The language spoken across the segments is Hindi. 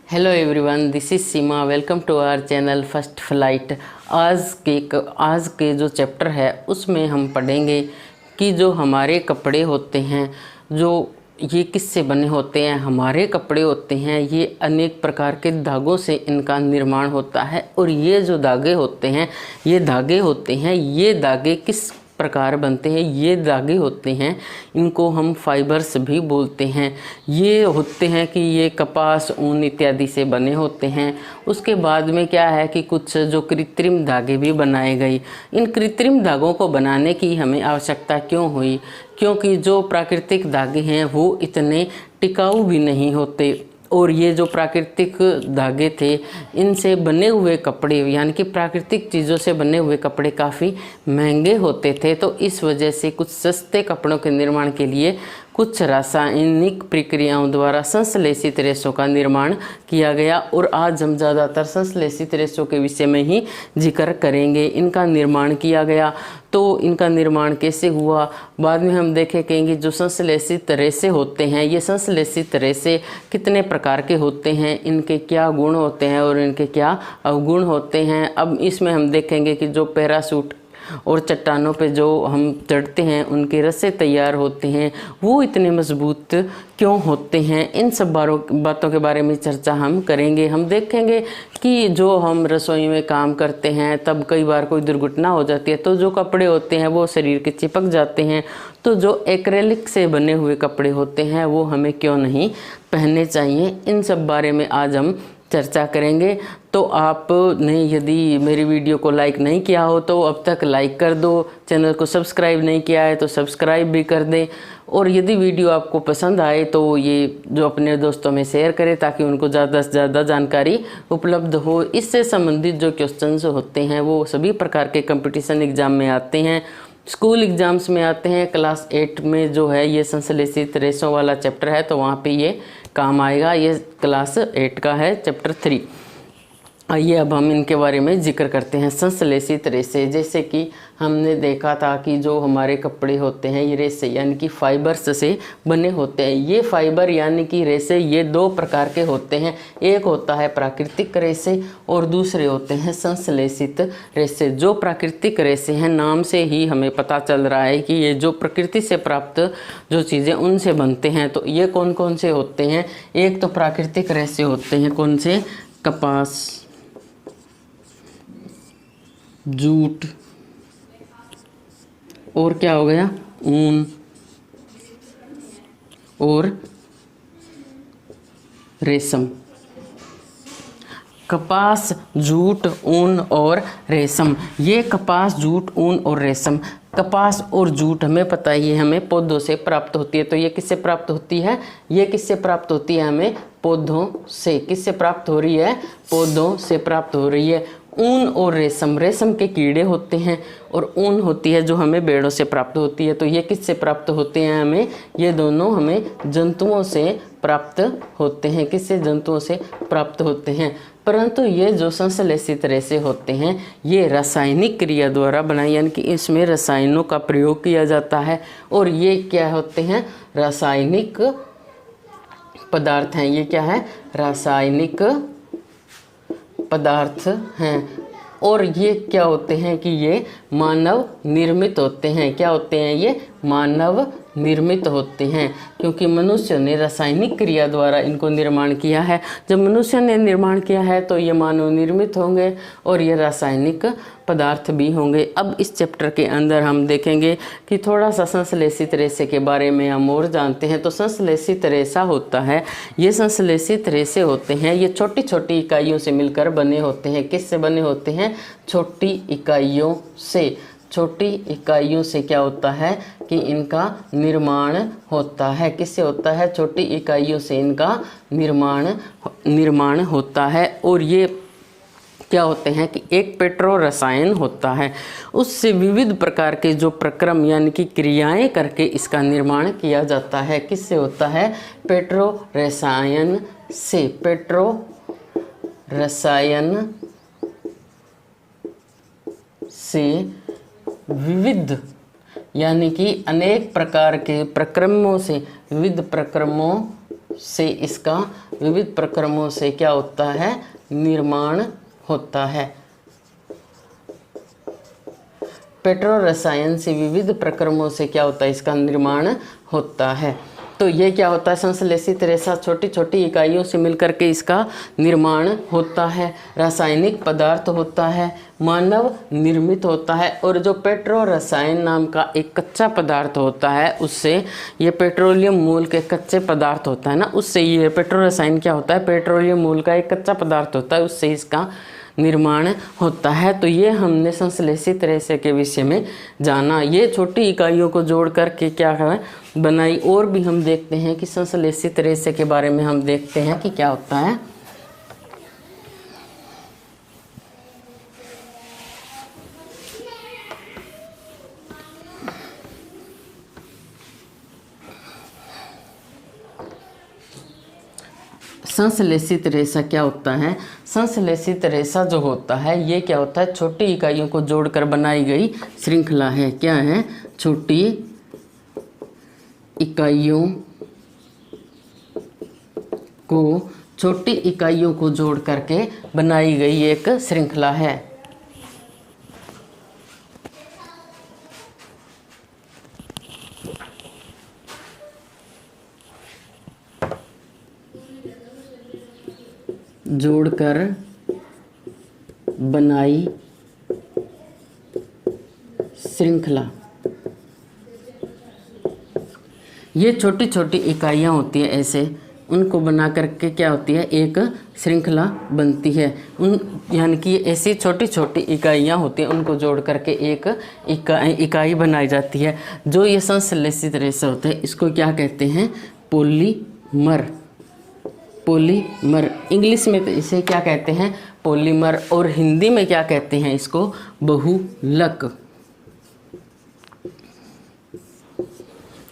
Hello everyone, this is Seema. Welcome to our channel first flight. आज के जो चैप्टर है उसमें हम पढ़ेंगे कि जो हमारे कपड़े होते हैं, जो ये किससे बने होते हैं। हमारे कपड़े होते हैं ये अनेक प्रकार के धागों से इनका निर्माण होता है। और ये जो धागे होते हैं ये धागे किस प्रकार बनते हैं। ये धागे होते हैं, इनको हम फाइबर्स भी बोलते हैं। ये होते हैं कि ये कपास, ऊन इत्यादि से बने होते हैं। उसके बाद में क्या है कि कुछ जो कृत्रिम धागे भी बनाए गए। इन कृत्रिम धागों को बनाने की हमें आवश्यकता क्यों हुई? क्योंकि जो प्राकृतिक धागे हैं वो इतने टिकाऊ भी नहीं होते। और ये जो प्राकृतिक धागे थे, इनसे बने हुए कपड़े यानी कि प्राकृतिक चीज़ों से बने हुए कपड़े काफ़ी महंगे होते थे। तो इस वजह से कुछ सस्ते कपड़ों के निर्माण के लिए कुछ रासायनिक प्रक्रियाओं द्वारा संश्लेषित रेशों का निर्माण किया गया। और आज हम ज़्यादातर संश्लेषित रेशों के विषय में ही जिक्र करेंगे। इनका निर्माण किया गया, तो इनका निर्माण कैसे हुआ बाद में हम देखेंगे। जो संश्लेषित रेशे होते हैं, ये संश्लेषित रेशे कितने प्रकार के होते हैं, इनके क्या गुण होते हैं और इनके क्या अवगुण होते हैं। अब इसमें हम देखेंगे कि जो पैराशूट और चट्टानों पे जो हम चढ़ते हैं उनके रस्से तैयार होते हैं, वो इतने मजबूत क्यों होते हैं। इन सब बातों के बारे में चर्चा हम करेंगे। हम देखेंगे कि जो हम रसोई में काम करते हैं तब कई बार कोई दुर्घटना हो जाती है, तो जो कपड़े होते हैं वो शरीर के चिपक जाते हैं। तो जो एक्रेलिक से बने हुए कपड़े होते हैं वो हमें क्यों नहीं पहनने चाहिए, इन सब बारे में आज हम चर्चा करेंगे। तो आपने यदि मेरी वीडियो को लाइक नहीं किया हो तो अब तक लाइक कर दो, चैनल को सब्सक्राइब नहीं किया है तो सब्सक्राइब भी कर दें। और यदि वीडियो आपको पसंद आए तो ये जो अपने दोस्तों में शेयर करें ताकि उनको ज़्यादा से ज़्यादा जानकारी उपलब्ध हो। इससे संबंधित जो क्वेश्चंस होते हैं वो सभी प्रकार के कंपटीशन एग्ज़ाम में आते हैं, स्कूल एग्ज़ाम्स में आते हैं। क्लास 8 में जो है ये संश्लेषित रेशों वाला चैप्टर है, तो वहाँ पे ये काम आएगा। ये क्लास 8 का है, चैप्टर 3। आइए अब हम इनके बारे में जिक्र करते हैं। संश्लेषित रेशे, जैसे कि हमने देखा था कि जो हमारे कपड़े होते हैं ये रेशे यानी कि फाइबर्स से बने होते हैं। ये फाइबर यानी कि रेशे ये दो प्रकार के होते हैं। एक होता है प्राकृतिक रेशे और दूसरे होते हैं संश्लेषित रेशे। जो प्राकृतिक रेशे हैं, नाम से ही हमें पता चल रहा है कि ये जो प्रकृति से प्राप्त जो चीज़ें उनसे बनते हैं। तो ये कौन कौन से होते हैं? एक तो प्राकृतिक रेशे होते हैं, कौन से? कपास, जूट, और क्या हो गया? ऊन और रेशम। कपास, जूट, ऊन और रेशम। ये कपास, जूट, ऊन और रेशम। कपास और जूट हमें पता ही है, हमें पौधों से प्राप्त होती है। तो ये किससे प्राप्त होती है? ये किससे प्राप्त होती है? हमें पौधों से। किससे प्राप्त हो रही है? पौधों से प्राप्त हो रही है। ऊन और रेशम, रेशम के कीड़े होते हैं और ऊन होती है जो हमें भेड़ों से प्राप्त होती है। तो ये किससे प्राप्त होते हैं? हमें ये दोनों हमें जंतुओं से प्राप्त होते हैं। किससे? जंतुओं से प्राप्त होते हैं। परंतु ये जो संश्लेषित रेशे होते हैं ये रासायनिक क्रिया द्वारा बनाए, यानी कि इसमें रसायनों का प्रयोग किया जाता है। और ये क्या होते हैं? रासायनिक पदार्थ हैं। ये क्या है? रासायनिक पदार्थ हैं। और ये क्या होते हैं कि ये मानव निर्मित होते हैं। क्या होते हैं? ये मानव निर्मित होते हैं, क्योंकि मनुष्य ने रासायनिक क्रिया द्वारा इनको निर्माण किया है। जब मनुष्य ने निर्माण किया है तो ये मानव निर्मित होंगे और ये रासायनिक पदार्थ भी होंगे। अब इस चैप्टर के अंदर हम देखेंगे कि थोड़ा सा संश्लेषित रेशे के बारे में हम और जानते हैं। तो संश्लेषित रेशा होता है, ये संश्लेषित रेशे होते हैं, ये छोटी छोटी इकाइयों से मिलकर बने होते हैं। किससे बने होते हैं? छोटी इकाइयों से। छोटी इकाइयों से क्या होता है कि इनका निर्माण होता है। किससे होता है? छोटी इकाइयों से इनका निर्माण होता है। और ये क्या होते हैं कि एक पेट्रो रसायन होता है, उससे विविध प्रकार के जो प्रक्रम यानी कि क्रियाएं करके इसका निर्माण किया जाता है। किससे होता है? पेट्रो रसायन से। पेट्रो रसायन से विविध यानी कि अनेक प्रकार के प्रक्रमों से, विविध प्रक्रमों से इसका विविध प्रक्रमों से क्या होता है, निर्माण होता है। पेट्रो रसायन से विविध प्रक्रमों से क्या होता है, इसका निर्माण होता है। तो ये क्या होता है, संश्लेषित रेशा छोटी छोटी इकाइयों से मिलकर के इसका निर्माण होता है। रासायनिक पदार्थ होता है, मानव निर्मित होता है। और जो पेट्रो रसायन नाम का एक कच्चा पदार्थ होता है, उससे ये पेट्रोलियम मूल के कच्चे पदार्थ होता है ना, उससे ये पेट्रो रसायन क्या होता है, पेट्रोलियम मूल का एक कच्चा पदार्थ होता है, उससे इसका निर्माण होता है। तो ये हमने संश्लेषित रेशे के विषय में जाना। ये छोटी इकाइयों को जोड़ करके क्या है बनाई। और भी हम देखते हैं कि संश्लेषित रेशे के बारे में हम देखते हैं कि क्या होता है। संश्लेषित रेशा क्या होता है, संश्लेषित रेशा जो होता है ये क्या होता है, छोटी इकाइयों को जोड़कर बनाई गई श्रृंखला है। क्या है, छोटी इकाइयों को जोड़ करके बनाई गई एक श्रृंखला है। जोड़कर बनाई श्रृंखला। ये छोटी छोटी इकाइयाँ होती है, ऐसे उनको बना करके क्या होती है, एक श्रृंखला बनती है। यानी कि ऐसी छोटी छोटी इकाइयाँ होती हैं, उनको जोड़ करके एक इकाई बनाई जाती है। जो ये संश्लेषित रेशा होता है इसको क्या कहते हैं, पॉलीमर। पॉलीमर इंग्लिश में तो इसे क्या कहते हैं, पॉलीमर। और हिंदी में क्या कहते हैं इसको, बहुलक।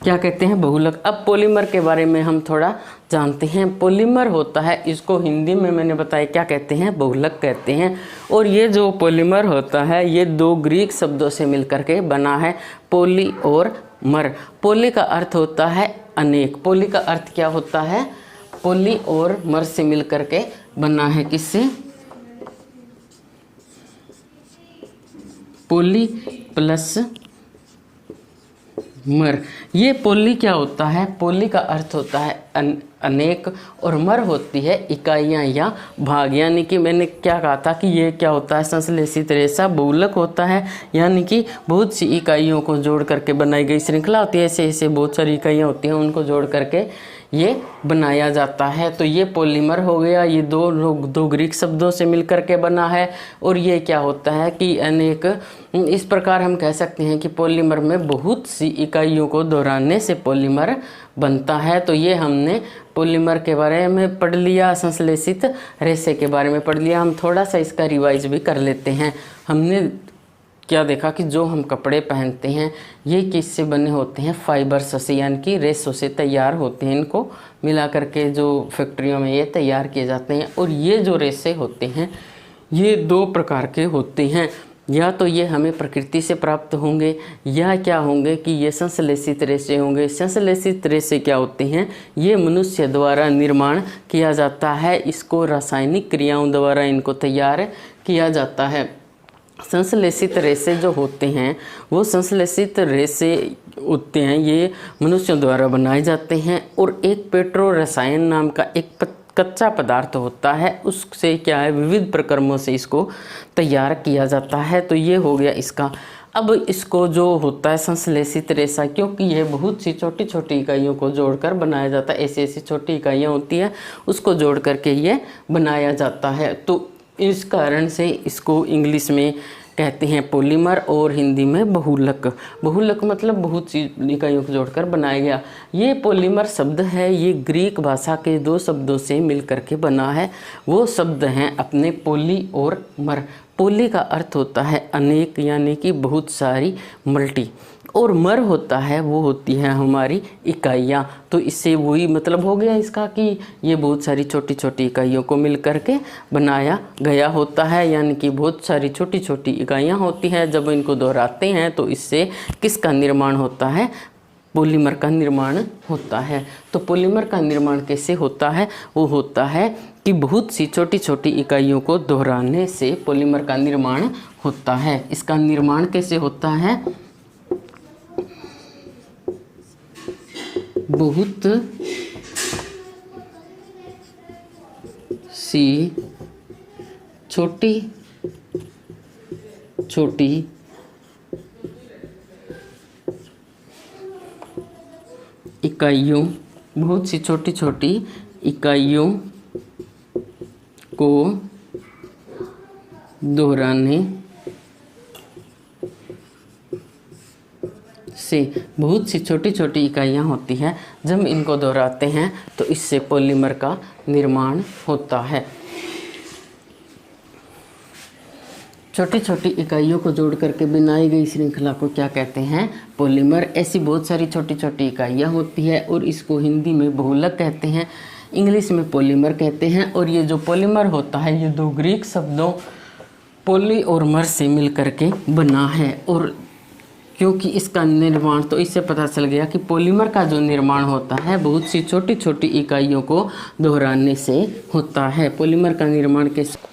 क्या कहते हैं, बहुलक। अब पॉलीमर के बारे में हम थोड़ा जानते हैं। पॉलीमर होता है, इसको हिंदी में मैंने बताया क्या कहते हैं, बहुलक कहते हैं। और ये जो पॉलीमर होता है ये दो ग्रीक शब्दों से मिलकर के बना है, पॉली और मर। पॉली का अर्थ होता है अनेक। पॉली का अर्थ क्या होता है, पॉली और मर से मिलकर के बना है। किससे, पॉली प्लस मर। ये पॉली क्या होता है, पॉली का अर्थ होता है अनेक, और मर होती है इकाइयाँ या भाग। यानी कि मैंने क्या कहा था कि ये क्या होता है, संश्लेषित रेशा बहुलक होता है, यानी कि बहुत सी इकाइयों को जोड़ करके बनाई गई श्रृंखला होती है। ऐसे ऐसे बहुत सारी इकाइयाँ होती हैं, उनको जोड़ करके ये बनाया जाता है। तो ये पॉलीमर हो गया, ये दो ग्रीक शब्दों से मिलकर के बना है। और ये क्या होता है कि अनेक, इस प्रकार हम कह सकते हैं कि पॉलीमर में बहुत सी इकाइयों को दोहराने से पॉलीमर बनता है। तो ये हमने पॉलीमर के बारे में पढ़ लिया, संश्लेषित रेशे के बारे में पढ़ लिया। हम थोड़ा सा इसका रिवाइज भी कर लेते हैं। हमने क्या देखा कि जो हम कपड़े पहनते हैं ये किससे बने होते हैं, फाइबर्स से, यानी कि रेशों से तैयार होते हैं। इनको मिला करके जो फैक्ट्रियों में ये तैयार किए जाते हैं। और ये जो रेशे होते हैं ये दो प्रकार के होते हैं, या तो ये हमें प्रकृति से प्राप्त होंगे, या क्या होंगे कि ये संश्लेषित रेशे होंगे। संश्लेषित रेशे क्या होते हैं, ये मनुष्य द्वारा निर्माण किया जाता है। इसको रासायनिक क्रियाओं द्वारा इनको तैयार किया जाता है। संश्लेषित रेशे जो होते हैं वो संश्लेषित रेशे होते हैं, ये मनुष्यों द्वारा बनाए जाते हैं। और एक पेट्रो रसायन नाम का एक कच्चा पदार्थ होता है, उससे क्या है, विविध प्रक्रमों से इसको तैयार किया जाता है। तो ये हो गया इसका। अब इसको जो होता है संश्लेषित रेशा, क्योंकि ये बहुत सी छोटी छोटी इकाइयों को जोड़कर बनाया जाता है, ऐसी ऐसी छोटी इकाइयाँ होती हैं उसको जोड़ करके ये बनाया जाता है। तो इस कारण से इसको इंग्लिश में कहते हैं पॉलीमर और हिंदी में बहुलक। बहुलक मतलब बहुत सी इकाइयों को जोड़कर बनाया गया। ये पॉलीमर शब्द है, ये ग्रीक भाषा के दो शब्दों से मिलकर के बना है। वो शब्द हैं अपने पॉली और मर। पॉली का अर्थ होता है अनेक, यानी कि बहुत सारी, मल्टी। और मर होता है, वो होती है हमारी इकाइयाँ। तो इससे वही मतलब हो गया इसका कि ये बहुत सारी छोटी छोटी इकाइयों को मिल करके बनाया गया होता है। यानी कि बहुत सारी छोटी छोटी इकाइयाँ होती हैं, जब इनको दोहराते हैं तो इससे किसका निर्माण होता है, पॉलीमर का निर्माण होता है। तो पॉलीमर का निर्माण कैसे होता है? वो होता है कि बहुत सी छोटी छोटी इकाइयों को दोहराने से पॉलीमर का निर्माण होता है। इसका निर्माण कैसे होता है? बहुत सी छोटी छोटी इकाइयों बहुत सी छोटी छोटी इकाइयों को दोहराने से, बहुत सी छोटी छोटी इकाइयाँ होती हैं, जब इनको दोहराते हैं तो इससे पॉलीमर का निर्माण होता है। छोटी छोटी इकाइयों को जोड़ करके बनाई गई श्रृंखला को क्या कहते हैं? पॉलीमर। ऐसी बहुत सारी छोटी छोटी इकाइयाँ होती है और इसको हिंदी में बहुलक कहते हैं, इंग्लिश में पॉलीमर कहते हैं। और ये जो पॉलीमर होता है ये दो ग्रीक शब्दों पॉली और मर से मिल करके बना है। और क्योंकि इसका निर्माण, तो इससे पता चल गया कि पॉलीमर का जो निर्माण होता है बहुत सी छोटी छोटी इकाइयों को दोहराने से होता है। पॉलीमर का निर्माण कैसे?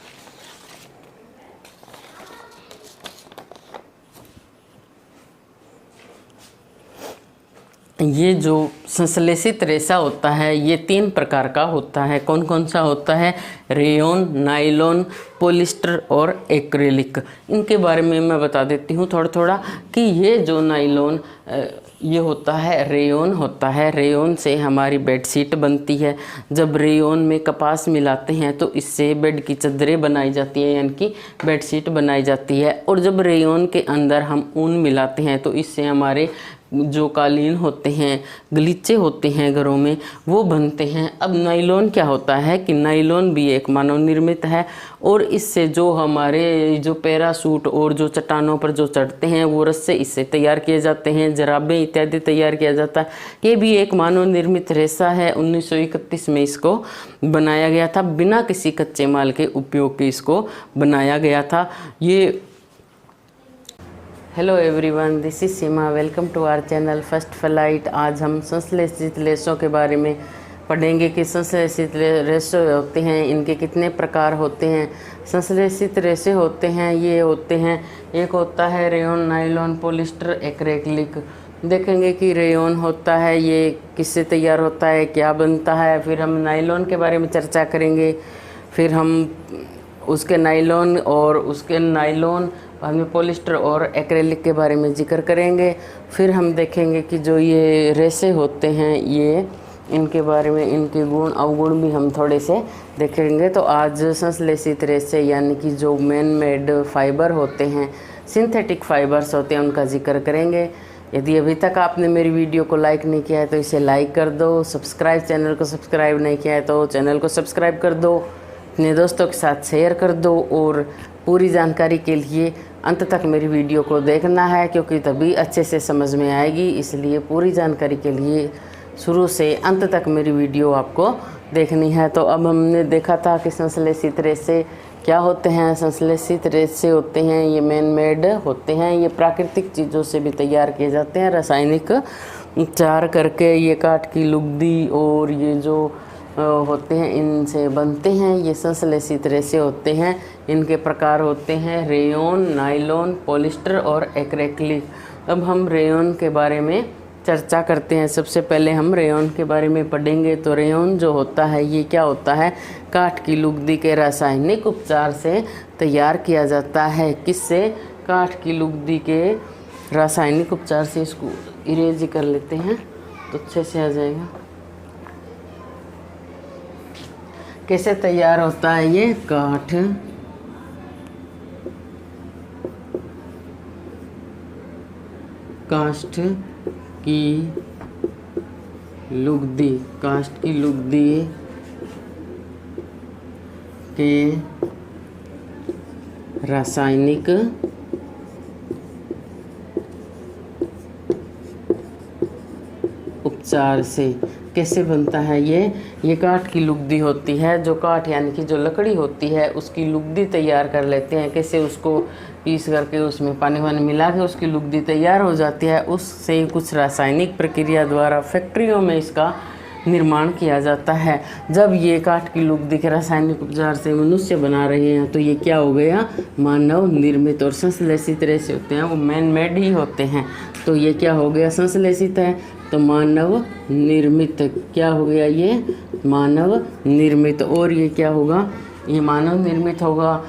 ये जो संश्लेषित रेशा होता है ये 3 प्रकार का होता है। कौन कौन सा होता है? रेयॉन, नायलॉन, पॉलिस्टर और एक्रेलिक। इनके बारे में मैं बता देती हूँ थोड़ा थोड़ा कि ये जो नायलॉन ये होता है, रेयॉन होता है। रेयॉन से हमारी बेडशीट बनती है। जब रेयॉन में कपास मिलाते हैं तो इससे बेड की चादरें बनाई जाती है, यानी कि बेडशीट बनाई जाती है। और जब रेयॉन के अंदर हम ऊन मिलाते हैं तो इससे हमारे जो कालीन होते हैं, गलीचे होते हैं घरों में, वो बनते हैं। अब नायलॉन क्या होता है कि नायलॉन भी एक मानव निर्मित है और इससे जो हमारे जो पैरासूट और जो चट्टानों पर जो चढ़ते हैं वो रस्से इससे तैयार किए जाते हैं, जराबें इत्यादि तैयार किया जाता है। ये भी एक मानव निर्मित रेशा है। 1931 में इसको बनाया गया था, बिना किसी कच्चे माल के उपयोग के इसको बनाया गया था। ये hello everyone, this is Seema. Welcome to our channel first flight. आज हम संश्लेषित रेशों के बारे में पढ़ेंगे कि संश्लेषित रेशे होते हैं, इनके कितने प्रकार होते हैं। संश्लेषित रेशे होते हैं, ये होते हैं, एक होता है रेयॉन, नायलॉन, पॉलिस्टर, एक्रेलिक। देखेंगे कि रेयॉन होता है ये किससे तैयार होता है, क्या बनता है। फिर हम नायलॉन के बारे में चर्चा करेंगे, फिर हम उसके नायलॉन और उसके नायलॉन बाद में पॉलिस्टर और एक्रेलिक के बारे में जिक्र करेंगे। फिर हम देखेंगे कि जो ये रेशे होते हैं ये इनके बारे में, इनके गुण अवगुण भी हम थोड़े से देखेंगे। तो आज संश्लेषित रेशे यानी कि जो मैन मेड फाइबर होते हैं, सिंथेटिक फाइबर्स होते हैं, उनका जिक्र करेंगे। यदि अभी तक आपने मेरी वीडियो को लाइक नहीं किया है तो इसे लाइक कर दो। चैनल को सब्सक्राइब नहीं किया है तो चैनल को सब्सक्राइब कर दो, अपने दोस्तों के साथ शेयर कर दो। और पूरी जानकारी के लिए अंत तक मेरी वीडियो को देखना है, क्योंकि तभी अच्छे से समझ में आएगी। इसलिए पूरी जानकारी के लिए शुरू से अंत तक मेरी वीडियो आपको देखनी है। तो अब हमने देखा था कि संश्लेषित रेशे क्या होते हैं। संश्लेषित रेशे होते हैं ये मैन मेड होते हैं, ये प्राकृतिक चीज़ों से भी तैयार किए जाते हैं, रासायनिक उपचार करके। ये काठ की लुगदी और ये जो होते हैं इनसे बनते हैं, ये संश्लेषित रेशे होते हैं। इनके प्रकार होते हैं रेयॉन, नायलॉन, पॉलिस्टर और एक्रेलिक। अब हम रेयॉन के बारे में चर्चा करते हैं। सबसे पहले हम रेयॉन के बारे में पढ़ेंगे। तो रेयॉन जो होता है ये क्या होता है? काठ की लुगदी के रासायनिक उपचार से तैयार किया जाता है। किससे? काठ की लुगदी के रासायनिक उपचार से। इसको इरेज कर लेते हैं तो अच्छे से आ जाएगा। कैसे तैयार होता है ये? काठ काष्ठ की लुगदी, काष्ठ की लुगदी के रासायनिक उपचार से। कैसे बनता है ये काठ की लुगदी होती है, जो काठ यानी कि जो लकड़ी होती है उसकी लुगदी तैयार कर लेते हैं। कैसे, उसको पीस करके उसमें पानी वानी मिला के उसकी लुगदी तैयार हो जाती है। उससे कुछ रासायनिक प्रक्रिया द्वारा फैक्ट्रियों में इसका निर्माण किया जाता है। जब ये काठ की लुगदी के रासायनिक उपचार से मनुष्य बना रहे हैं तो ये क्या हो गया, मानव निर्मित। और संश्लेषित रेशे होते हैं वो मैन मेड ही होते हैं, तो ये क्या हो गया, संश्लेषित है तो मानव निर्मित। क्या हो गया, ये मानव निर्मित। और ये क्या होगा, ये मानव निर्मित होगा।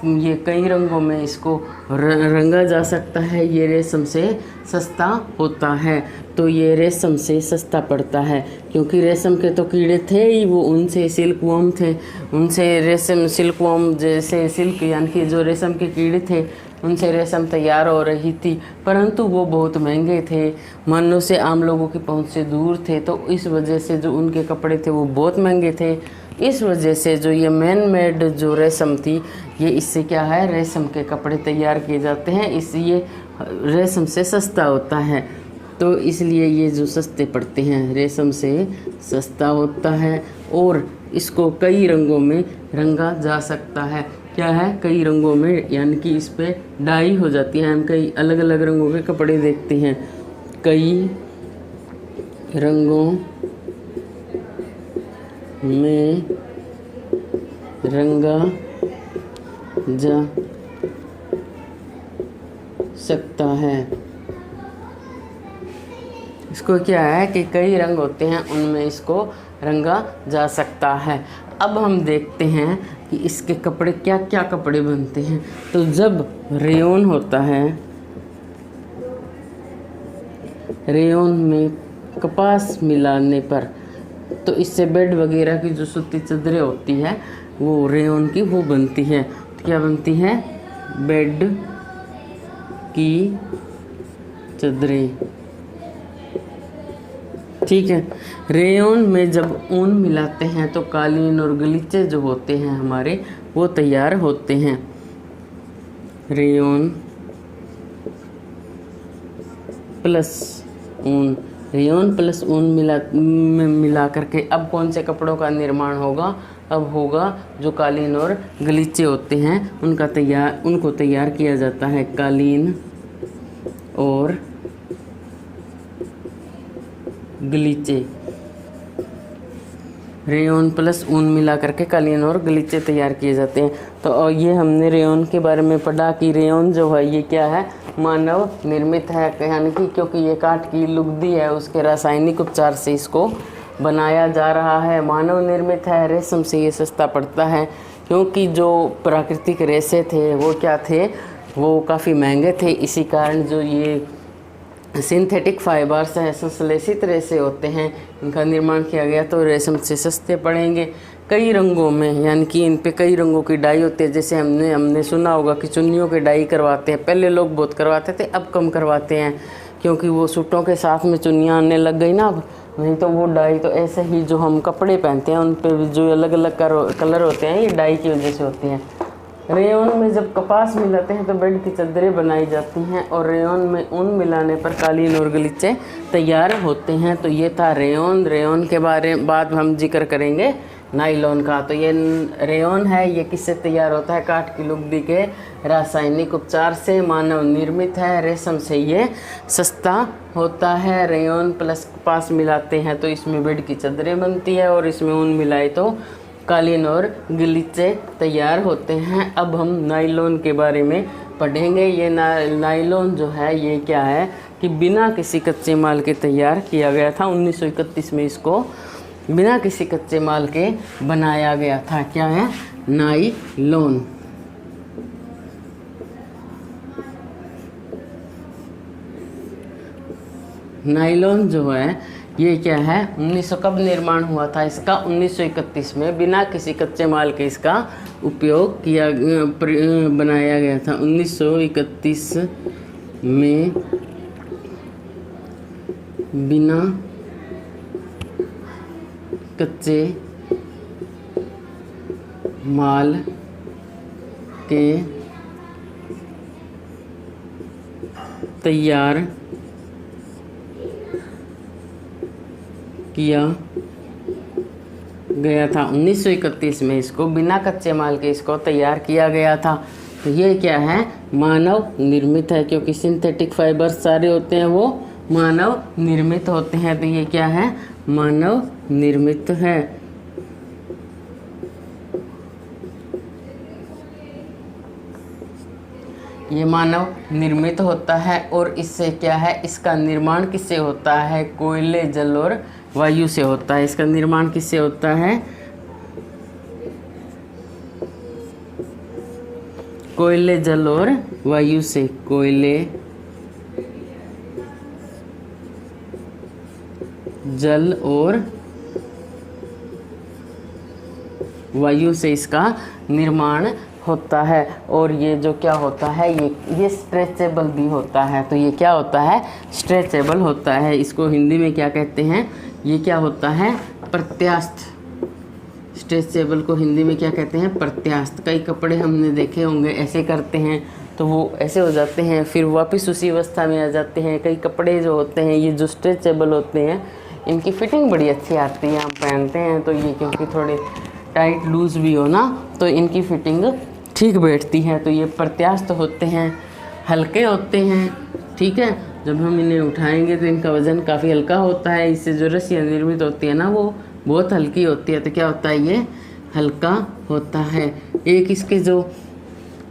ये कई रंगों में इसको रंगा जा सकता है। ये रेशम से सस्ता होता है, तो ये रेशम से सस्ता पड़ता है, क्योंकि रेशम के तो कीड़े थे ही, वो उनसे सिल्कवॉर्म थे, उनसे रेशम सिल्कवॉर्म जैसे सिल्क यानी कि जो रेशम के कीड़े थे उनसे रेशम तैयार हो रही थी, परंतु वो बहुत महंगे थे, मानव से आम लोगों की पहुंच से दूर थे। तो इस वजह से जो उनके कपड़े थे वो बहुत महंगे थे। इस वजह से जो ये मैन मेड जो रेशम थी, ये इससे क्या है, रेशम के कपड़े तैयार किए जाते हैं, इसलिए रेशम से सस्ता होता है। तो इसलिए ये जो सस्ते पड़ते हैं, रेशम से सस्ता होता है। और इसको कई रंगों में रंगा जा सकता है। क्या है, कई रंगों में, यानी कि इस पे डाई हो जाती है। हम कई अलग अलग रंगों के कपड़े देखते हैं, कई रंगों में रंगा जा सकता है। इसको क्या है कि कई रंग होते हैं, उनमें इसको रंगा जा सकता है। अब हम देखते हैं कि इसके कपड़े क्या क्या कपड़े बनते हैं। तो जब रेयॉन होता है, रेयॉन में कपास मिलाने पर, तो इससे बेड वगैरह की जो सूती चादरें होती है वो रेयॉन की वो बनती है। तो क्या बनती है, बेड की चादरें, ठीक है। रेयॉन में जब ऊन मिलाते हैं तो कालीन और गलीचे जो होते हैं हमारे वो तैयार होते हैं। रेयॉन प्लस ऊन, रेयॉन प्लस ऊन मिला करके अब कौन से कपड़ों का निर्माण होगा, अब होगा जो कालीन और गलीचे होते हैं उनको तैयार किया जाता है। कालीन और गलीचे, रेयॉन प्लस ऊन मिला करके कालीन और गलीचे तैयार किए जाते हैं। तो और ये हमने रेयॉन के बारे में पढ़ा कि रेयॉन जो है ये क्या है, मानव निर्मित है, यानी कि क्योंकि ये काठ की लुगदी है उसके रासायनिक उपचार से इसको बनाया जा रहा है। मानव निर्मित है, रेशम से ये सस्ता पड़ता है, क्योंकि जो प्राकृतिक रेशे थे वो क्या थे, वो काफ़ी महंगे थे। इसी कारण जो ये सिंथेटिक फाइबर्स है, संश्लेषित रेशे होते हैं, इनका निर्माण किया गया तो रेशम से सस्ते पड़ेंगे। कई रंगों में, यानी कि इन पे कई रंगों की डाई होती है। जैसे हमने सुना होगा कि चुन्नियों के डाई करवाते हैं, पहले लोग बहुत करवाते थे, अब कम करवाते हैं, क्योंकि वो सूटों के साथ में चुन्नियाँ आने लग गई ना अब। नहीं तो वो डाई तो ऐसे ही जो हम कपड़े पहनते हैं उन पे जो अलग अलग कलर होते हैं, ये डाई की वजह से होती हैं। रेयॉन में जब कपास मिलाते हैं तो बेड की चादरें बनाई जाती हैं, और रेयॉन में ऊन मिलाने पर कालीन और गलीचे तैयार होते हैं। तो ये था रेयॉन। रेयॉन के बाद हम जिक्र करेंगे नायलॉन का। तो ये रेयॉन है, ये किससे तैयार होता है, काठ की लुगदी के रासायनिक उपचार से, मानव निर्मित है, रेशम से ये सस्ता होता है। रेयॉन प्लस कपास मिलाते हैं तो इसमें बेड की चादरें बनती है, और इसमें ऊन मिलाए तो कालीन और गलीचे तैयार होते हैं। अब हम नायलॉन के बारे में पढ़ेंगे। ये नायलॉन जो है ये क्या है कि बिना किसी कच्चे माल के तैयार किया गया था। 1931 में इसको बिना किसी कच्चे माल के बनाया गया था। क्या है, नायलॉन। नायलॉन जो है ये क्या है, 1900 कब निर्माण हुआ था इसका, 1931 में बिना किसी कच्चे माल के इसका उपयोग किया बनाया गया था। 1931 में बिना कच्चे माल के तैयार किया गया था। 1931 में इसको बिना कच्चे माल के इसको तैयार किया गया था। तो ये क्या है, मानव निर्मित है, क्योंकि सिंथेटिक फाइबर्स सारे होते हैं वो मानव निर्मित होते हैं। तो ये क्या है, मानव निर्मित है। ये मानव निर्मित होता है और इससे क्या है, इसका निर्माण किससे होता है, कोयले, जल और वायु से होता है। इसका निर्माण किससे होता है, कोयले, जल और वायु से। कोयले, जल और वायु से इसका निर्माण होता है। और ये जो क्या होता है, ये स्ट्रेचेबल भी होता है। तो ये क्या होता है, स्ट्रेचेबल होता है। इसको हिंदी में क्या कहते हैं, ये क्या होता है, प्रत्यास्थ। स्ट्रेचेबल को हिंदी में क्या कहते हैं, प्रत्यास्थ। कई कपड़े हमने देखे होंगे ऐसे करते हैं तो वो ऐसे हो जाते हैं, फिर वापस उसी अवस्था में आ जाते हैं। कई कपड़े जो होते हैं ये जो स्ट्रेचेबल होते हैं, इनकी फिटिंग बड़ी अच्छी आती है, हम पहनते हैं तो ये, क्योंकि थोड़े टाइट लूज भी हो ना तो इनकी फिटिंग ठीक बैठती है। तो ये प्रत्यास्थ होते हैं, हल्के होते हैं, ठीक है। जब हम इन्हें उठाएंगे तो इनका वज़न काफ़ी हल्का होता है। इससे जो रस्सियाँ निर्मित होती है ना वो बहुत हल्की होती है। तो क्या होता है, ये हल्का होता है। एक इसके जो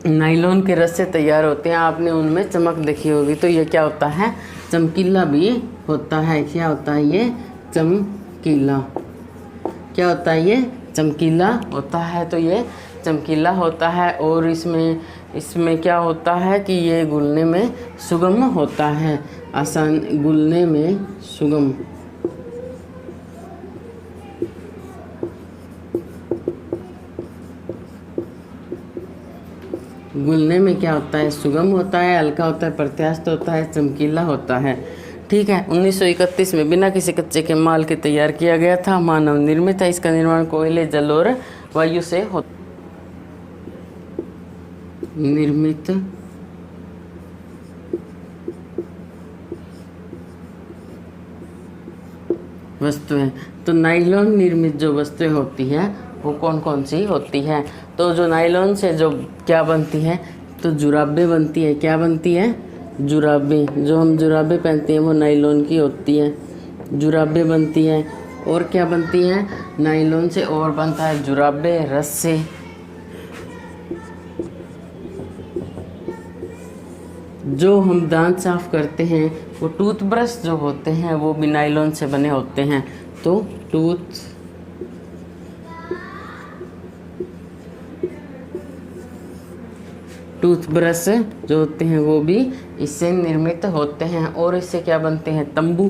नायलॉन के रस्से तैयार होते हैं, आपने उनमें चमक देखी होगी। तो ये क्या होता है, चमकीला भी होता है। क्या होता है, ये चमकीला। क्या होता है, ये चमकीला होता है। तो ये चमकीला होता है और इसमें क्या होता है कि ये गुलने में सुगम होता है, आसान, गुलने में सुगम। गुलने में क्या होता है, सुगम होता है, हल्का होता है, प्रत्यास्थ होता है, चमकीला होता है, ठीक है। 1931 में बिना किसी कच्चे के माल के तैयार किया गया था, मानव निर्मित है। इसका निर्माण कोयले, जल और वायु से होता निर्मित वस्तुएं। तो नायलॉन निर्मित जो वस्तुएं होती हैं वो कौन कौन सी होती है, तो जो नायलॉन से जो क्या बनती है, तो जुराबें बनती है। क्या बनती है, जुराबें। जो हम जुराबें पहनते हैं वो नायलॉन की होती है, जुराबें बनती है। और क्या बनती है, नायलॉन से और बनता है जुराबें, रस्से। जो हम दांत साफ करते हैं वो टूथब्रश जो होते हैं वो भी नायलॉन से बने होते हैं। तो टूथब्रश जो होते हैं वो भी इससे निर्मित होते हैं। और इससे क्या बनते हैं, तंबू।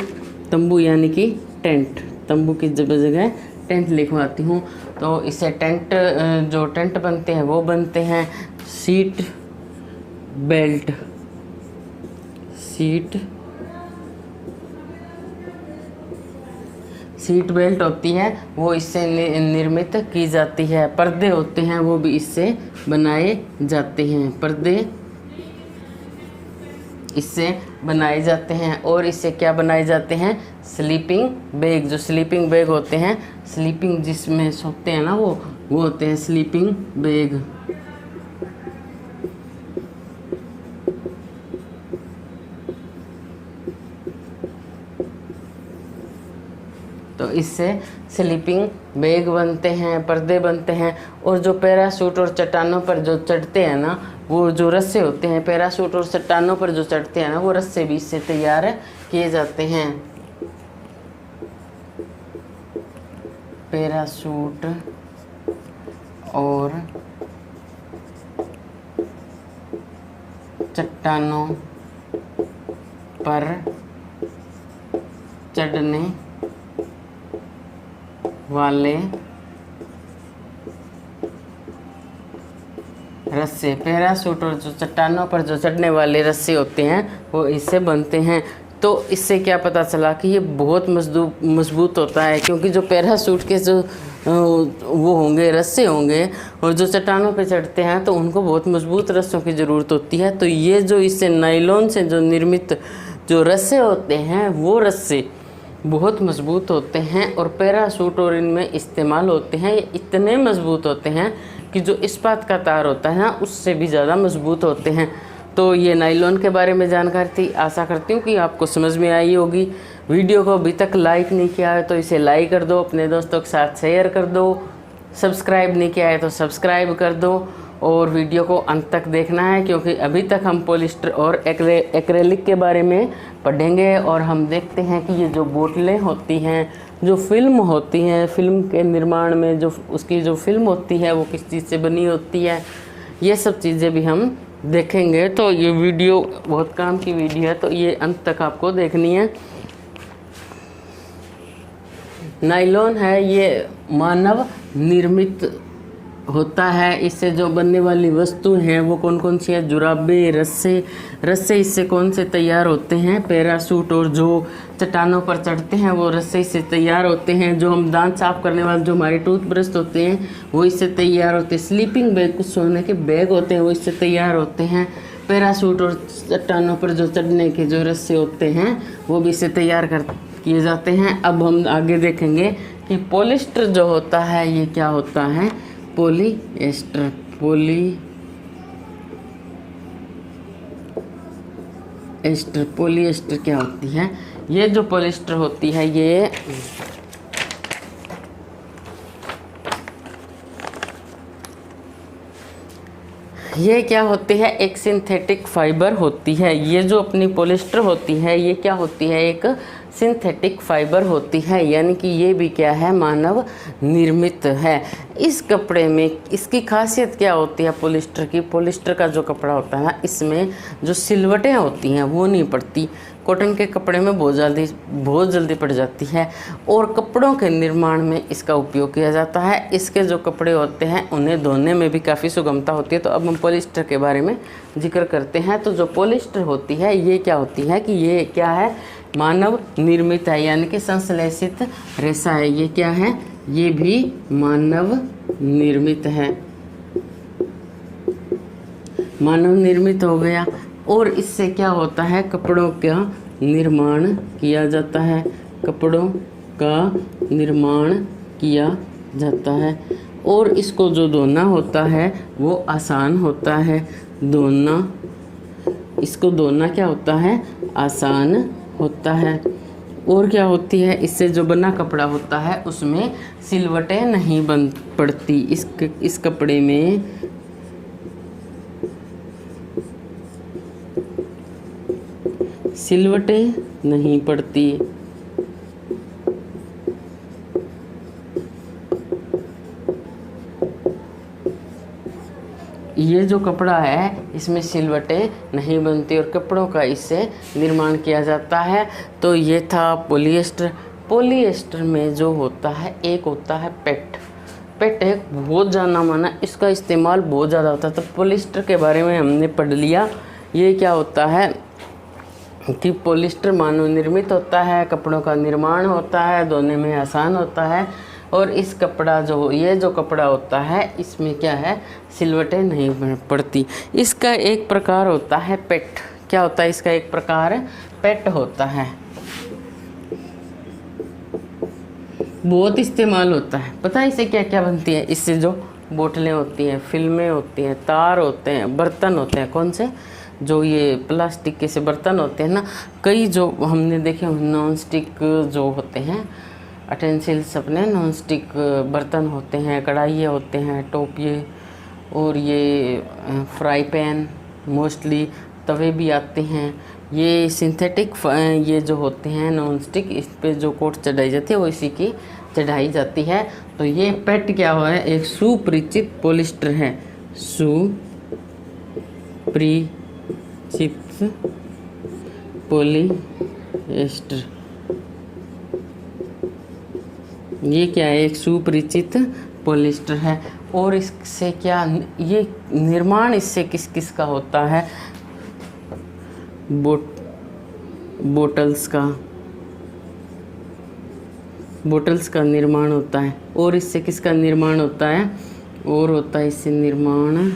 तंबू यानी कि टेंट। तंबू की जगह टेंट लिखवाती हूँ। तो इससे टेंट, जो टेंट बनते हैं वो बनते हैं। सीट बेल्ट, सीट बेल्ट होती है वो इससे निर्मित की जाती है। पर्दे होते हैं वो भी इससे बनाए जाते हैं, पर्दे इससे बनाए जाते हैं। और इससे क्या बनाए जाते हैं, स्लीपिंग बैग। जो स्लीपिंग बैग होते हैं, स्लीपिंग जिसमें सोते हैं ना वो होते हैं स्लीपिंग बैग। तो इससे स्लीपिंग बैग बनते हैं, पर्दे बनते हैं। और जो पैराशूट और चट्टानों पर जो चढ़ते हैं ना, वो जो रस्से होते हैं, पैराशूट और चट्टानों पर जो चढ़ते हैं ना, वो रस्से भी इससे तैयार किए जाते हैं। पैराशूट और चट्टानों पर चढ़ने वाले रस्से, पैराशूट और जो चट्टानों पर जो चढ़ने वाले रस्से होते हैं वो इससे बनते हैं। तो इससे क्या पता चला कि ये बहुत मजबूत होता है, क्योंकि जो पैराशूट के जो वो होंगे, रस्से होंगे, और जो चट्टानों पे चढ़ते हैं तो उनको बहुत मजबूत रस्सों की ज़रूरत होती है। तो ये जो इससे नायलॉन से जो निर्मित जो रस्से होते हैं वो रस्से बहुत मज़बूत होते हैं और पैराशूट और इनमें इस्तेमाल होते हैं, ये इतने मज़बूत होते हैं कि जो इस्पात का तार होता है ना उससे भी ज़्यादा मज़बूत होते हैं। तो ये नायलॉन के बारे में जानकारी थी, आशा करती हूँ कि आपको समझ में आई होगी। वीडियो को अभी तक लाइक नहीं किया है तो इसे लाइक कर दो, अपने दोस्तों के साथ शेयर कर दो, सब्सक्राइब नहीं किया है तो सब्सक्राइब कर दो और वीडियो को अंत तक देखना है, क्योंकि अभी तक हम पॉलिस्टर और एक्रेलिक के बारे में पढ़ेंगे और हम देखते हैं कि ये जो बोतलें होती हैं, जो फिल्म होती हैं, फिल्म के निर्माण में जो उसकी जो फिल्म होती है वो किस चीज़ से बनी होती है, ये सब चीज़ें भी हम देखेंगे। तो ये वीडियो बहुत काम की वीडियो है, तो ये अंत तक आपको देखनी है। नायलॉन है ये मानव निर्मित होता है। इससे जो बनने वाली वस्तु हैं वो कौन कौन सी है? जुराबे, रस्से इससे कौन से तैयार होते हैं? पैराशूट, और जो चट्टानों पर चढ़ते हैं वो रस्से इससे तैयार होते हैं। जो हम दांत साफ करने वाले जो हमारे टूथब्रश होते हैं वो इससे तैयार होते हैं। स्लीपिंग बैग, कुछ सोने के बैग होते हैं वो इससे तैयार होते हैं। पैराशूट और चट्टानों पर जो चढ़ने के जो रस्से होते हैं वो भी इससे तैयार किए जाते हैं। अब हम आगे देखेंगे कि पॉलिस्टर जो होता है ये क्या होता है? पॉलीएस्टर। पॉलीएस्टर क्या होती है? ये जो पॉलिस्टर होती है ये क्या होती है? एक सिंथेटिक फाइबर होती है। ये जो अपनी पॉलिस्टर होती है ये क्या होती है? एक सिंथेटिक फाइबर होती है, यानी कि ये भी क्या है? मानव निर्मित है। इस कपड़े में इसकी खासियत क्या होती है? पॉलिस्टर की, पॉलिस्टर का जो कपड़ा होता है ना इसमें जो सिलवटें होती हैं वो नहीं पड़ती। कॉटन के कपड़े में बहुत जल्दी पड़ जाती है और कपड़ों के निर्माण में इसका उपयोग किया जाता है। इसके जो कपड़े होते हैं उन्हें धोने में भी काफ़ी सुगमता होती है। तो अब हम पॉलिस्टर के बारे में जिक्र करते हैं। तो जो पॉलिस्टर होती है ये क्या होती है कि ये क्या है? मानव निर्मित है, यानी कि संश्लेषित रेशा है। ये क्या है? ये भी मानव निर्मित है, मानव निर्मित हो गया। और इससे क्या होता है? कपड़ों का निर्माण किया जाता है, कपड़ों का निर्माण किया जाता है। और इसको जो धोना होता है वो आसान होता है। इसको धोना क्या होता है? आसान होता है। और क्या होती है? इससे जो बना कपड़ा होता है उसमें सिलवटें नहीं बन पड़ती। इस कपड़े में सिलवटें नहीं पड़ती। ये जो कपड़ा है इसमें सिलवटें नहीं बनती और कपड़ों का इससे निर्माण किया जाता है। तो ये था पॉलिएस्टर। पॉलिएस्टर में जो होता है एक होता है पेट एक बहुत जाना माना, इसका इस्तेमाल बहुत ज़्यादा होता है। तो पॉलिएस्टर के बारे में हमने पढ़ लिया। ये क्या होता है कि पॉलिएस्टर मानव निर्मित होता है, कपड़ों का निर्माण होता है, धोने में आसान होता है। और ये जो कपड़ा होता है इसमें क्या है? सिलवटें नहीं पड़ती। इसका एक प्रकार होता है पेट। क्या होता है? इसका एक प्रकार पेट होता है, बहुत इस्तेमाल होता है। पता है इससे क्या क्या बनती है? इससे जो बोतलें होती हैं, फिल्में होती हैं, तार होते हैं, बर्तन होते हैं। कौन से? जो ये प्लास्टिक के से बर्तन होते हैं ना, कई जो हमने देखे नॉन स्टिक जो होते हैं अटेंसिल्स, अपने नॉन स्टिक बर्तन होते हैं, कढ़ाइयाँ होते हैं, टोपिए, और ये फ्राई पैन, मोस्टली तवे भी आते हैं। ये सिंथेटिक ये जो होते हैं नॉन स्टिक, इस पे जो कोट चढ़ाई जाती है वो इसी की चढ़ाई जाती है। तो ये पेट क्या हुआ है? एक सुपरिचित पॉलिस्टर है। सुपरिचित पॉलिएस्टर, ये क्या है? एक सुपरिचित पॉलिएस्टर है। और इससे क्या ये निर्माण इससे किस किस का होता है? बोटल्स का निर्माण होता है। और इससे किसका निर्माण होता है? और होता है इससे निर्माण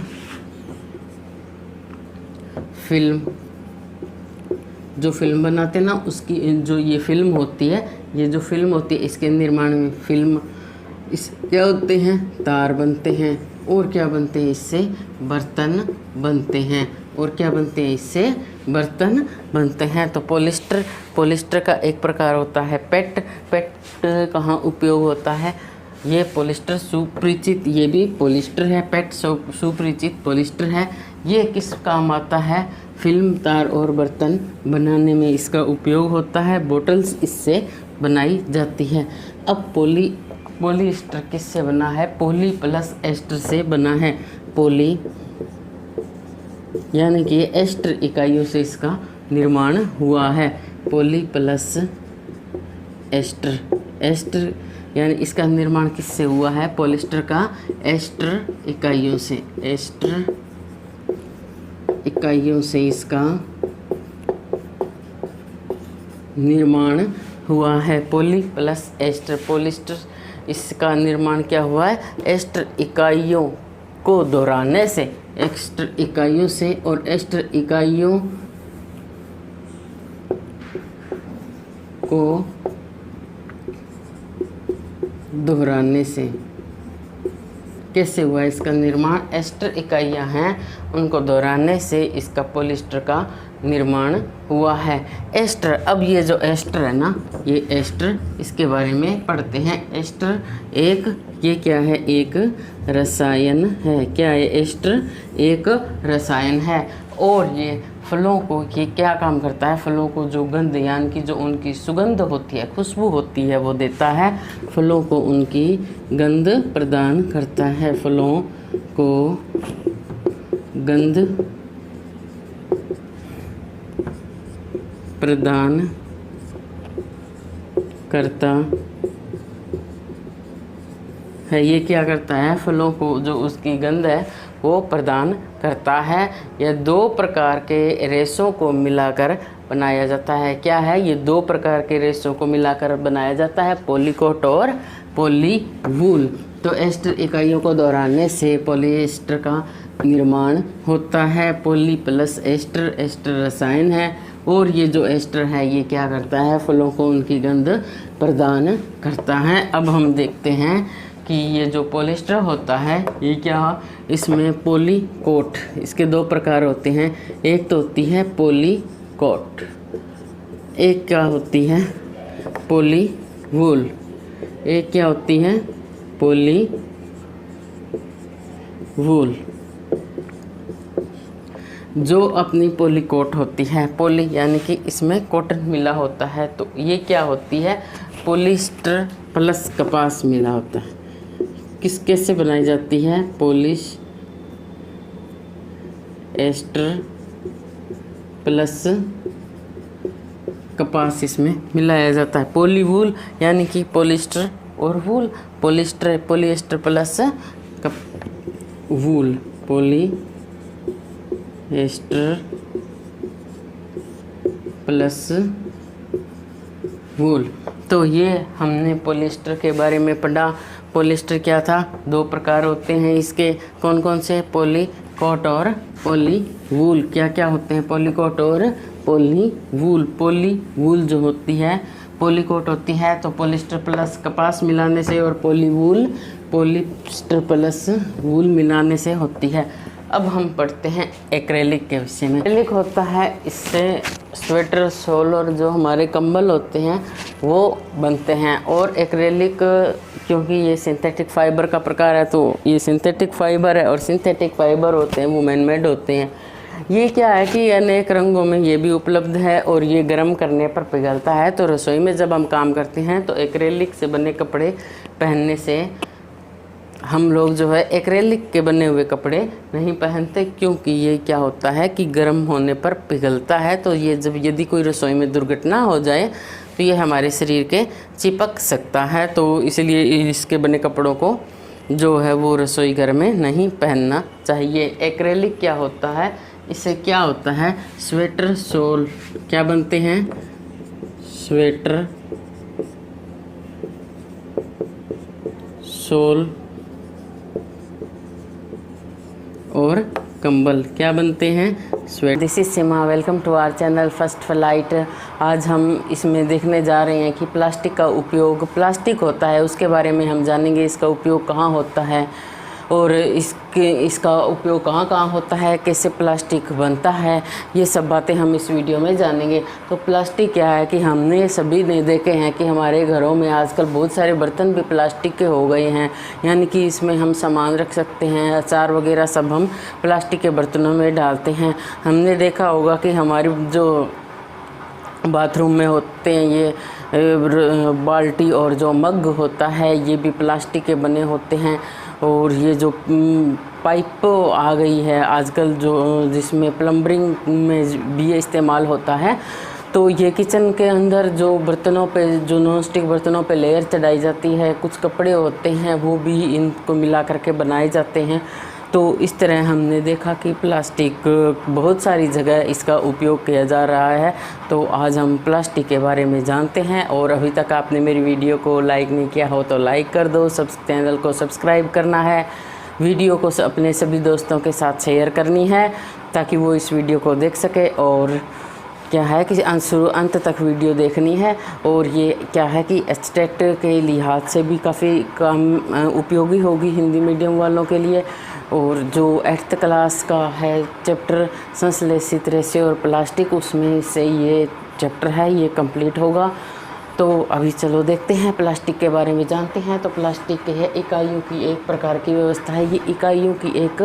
फिल्म। जो फिल्म बनाते हैं ना उसकी जो ये फिल्म होती है ये जो फिल्म होती है इसके निर्माण में फिल्म इस क्या होते हैं, तार बनते हैं। और क्या बनते हैं इससे, बर्तन बनते हैं। और क्या बनते हैं इससे, बर्तन बनते हैं। तो पॉलिस्टर का एक प्रकार होता है पेट। पेट कहाँ उपयोग होता है, ये पॉलिस्टर सुपरिचित, ये भी पॉलिस्टर है। पेट सुपरिचित पॉलिस्टर है। ये किस काम आता है, फिल्म, तार और बर्तन बनाने में इसका उपयोग होता है। बोटल्स इससे बनाई जाती है। अब पॉलिएस्टर किससे बना है, पॉली प्लस एस्टर से बना है। पॉली यानी कि एस्टर इकाइयों से इसका निर्माण हुआ है। पॉली प्लस एस्टर, एस्टर यानी इसका निर्माण किससे हुआ है, पॉलिस्टर का एस्टर इकाइयों से, एस्टर इकाइयों से इसका निर्माण हुआ है। पॉली प्लस एस्टर, पॉलिस्टर, इसका निर्माण क्या हुआ है, एस्टर इकाइयों को दोहराने से, एस्टर इकाइयों से और एस्टर इकाइयों को दोहराने से। कैसे हुआ इसका निर्माण, एस्टर इकाइयाँ हैं उनको दोहराने से इसका पॉलिस्टर का निर्माण हुआ है। एस्टर, अब ये जो एस्टर है ना, ये एस्टर, इसके बारे में पढ़ते हैं। एस्टर एक, ये क्या है, एक रसायन है। क्या है एस्टर, एक रसायन है। और ये फलों को, ये क्या काम करता है, फलों को जो गंध यानी कि जो उनकी सुगंध होती है, खुशबू होती है, वो देता है। फलों को उनकी गंध प्रदान करता है। फलों को गंध प्रदान करता है। ये क्या करता है, फलों को जो उसकी गंध है वो प्रदान करता है। यह दो प्रकार के रेशों को मिलाकर बनाया जाता है। क्या है, ये दो प्रकार के रेशों को मिलाकर बनाया जाता है, पॉलीकोट और पॉलीवूल। तो एस्टर इकाइयों को दोहराने से पॉलिएस्टर का निर्माण होता है। पॉली प्लस एस्टर, एस्टर रसायन है। और ये जो एस्टर है ये क्या करता है, फलों को उनकी गंध प्रदान करता है। अब हम देखते हैं कि ये जो पॉलिएस्टर होता है ये क्या, इसमें पॉलीकोट, इसके दो प्रकार होते हैं। एक तो होती है पॉलीकोट, एक क्या होती है पॉलीवूल, एक क्या होती है पॉलीवूल। जो अपनी पॉलीकोट होती है, पॉली यानी कि इसमें कॉटन मिला होता है, तो ये क्या होती है, पॉलिएस्टर प्लस कपास मिला होता है। कैसे बनाई जाती है, पॉलिएस्टर प्लस कपास इसमें मिलाया जाता है। पॉलीवूल यानी कि पॉलिएस्टर और वूल, पॉलिएस्टर प्लस वूल, पॉलिएस्टर प्लस वूल। तो ये हमने पॉलिएस्टर के बारे में पढ़ा। पॉलिएस्टर क्या था, दो प्रकार होते हैं इसके, कौन कौन से, पॉलीकोट और पॉलीवूल। क्या क्या होते हैं, पॉलीकोट और पॉलीवूल। पॉलीवूल जो होती है, पॉलीकोट होती है तो पॉलिएस्टर प्लस कपास मिलाने से, और पॉलीवूल पॉलिएस्टर प्लस वूल मिलाने से होती है। अब हम पढ़ते हैं एक्रेलिक के विषय में। एक्रेलिक होता है, इससे स्वेटर, शॉल और जो हमारे कंबल होते हैं वो बनते हैं। और एक्रेलिक क्योंकि ये सिंथेटिक फाइबर का प्रकार है, तो ये सिंथेटिक फाइबर है, और सिंथेटिक फाइबर होते हैं वो मैन मेड होते हैं। ये क्या है कि अनेक रंगों में ये भी उपलब्ध है, और ये गर्म करने पर पिघलता है। तो रसोई में जब हम काम करते हैं तो एक्रेलिक से बने कपड़े पहनने से हम लोग जो है एक्रेलिक के बने हुए कपड़े नहीं पहनते, क्योंकि ये क्या होता है कि गर्म होने पर पिघलता है। तो ये जब यदि कोई रसोई में दुर्घटना हो जाए तो ये हमारे शरीर के चिपक सकता है, तो इसलिए इसके बने कपड़ों को जो है वो रसोई घर में नहीं पहनना चाहिए। एक्रेलिक क्या होता है, इससे क्या होता है, स्वेटर, शॉल क्या बनते हैं, स्वेटर, शॉल और कंबल क्या बनते हैं, sweater. This is Seema, welcome to our channel first flight. आज हम इसमें देखने जा रहे हैं कि प्लास्टिक का उपयोग, प्लास्टिक होता है उसके बारे में हम जानेंगे, इसका उपयोग कहाँ होता है और इसका उपयोग कहाँ कहाँ होता है, कैसे प्लास्टिक बनता है, ये सब बातें हम इस वीडियो में जानेंगे। तो प्लास्टिक क्या है कि हमने सभी ने देखे हैं कि हमारे घरों में आजकल बहुत सारे बर्तन भी प्लास्टिक के हो गए हैं, यानी कि इसमें हम सामान रख सकते हैं, अचार वगैरह सब हम प्लास्टिक के बर्तनों में डालते हैं। हमने देखा होगा कि हमारी जो बाथरूम में होते हैं ये बाल्टी और जो मग होता है ये भी प्लास्टिक के बने होते हैं। और ये जो पाइप आ गई है आजकल जो जिसमें प्लम्बरिंग में भी ये इस्तेमाल होता है, तो ये किचन के अंदर जो बर्तनों पे, जो नॉन स्टिक बर्तनों पे लेयर चढ़ाई जाती है, कुछ कपड़े होते हैं वो भी इनको मिला करके बनाए जाते हैं। तो इस तरह हमने देखा कि प्लास्टिक बहुत सारी जगह इसका उपयोग किया जा रहा है। तो आज हम प्लास्टिक के बारे में जानते हैं। और अभी तक आपने मेरी वीडियो को लाइक नहीं किया हो तो लाइक कर दो, चैनल को सब्सक्राइब करना है, वीडियो को अपने सभी दोस्तों के साथ शेयर करनी है ताकि वो इस वीडियो को देख सके। और क्या है कि अंत तक वीडियो देखनी है। और ये क्या है कि एस्टेट के लिहाज से भी काफ़ी कम उपयोगी होगी हिंदी मीडियम वालों के लिए। और जो 8th क्लास का है चैप्टर संश्लेषित रेशे और प्लास्टिक, उसमें से ये चैप्टर है, ये कंप्लीट होगा। तो अभी चलो देखते हैं, प्लास्टिक के बारे में जानते हैं। तो प्लास्टिक है इकाइयों की एक प्रकार की व्यवस्था है, ये इकाइयों की एक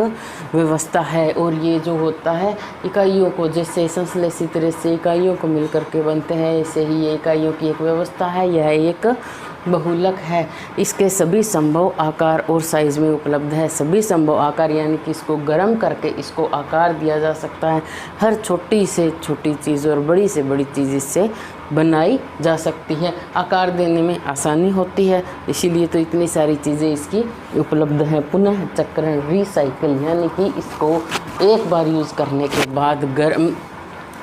व्यवस्था है। और ये जो होता है इकाइयों को, जैसे संश्लेषित रेशे इकाइयों को मिलकर के बनते हैं, ऐसे ही ये इकाइयों की एक व्यवस्था है। यह एक बहुलक है, इसके सभी संभव आकार और साइज़ में उपलब्ध है। सभी संभव आकार यानी कि इसको गर्म करके इसको आकार दिया जा सकता है। हर छोटी से छोटी चीज़ और बड़ी से बड़ी चीज़ इससे बनाई जा सकती है। आकार देने में आसानी होती है, इसीलिए तो इतनी सारी चीज़ें इसकी उपलब्ध हैं। पुनः चक्रण, रिसाइकिल, यानी कि इसको एक बार यूज़ करने के बाद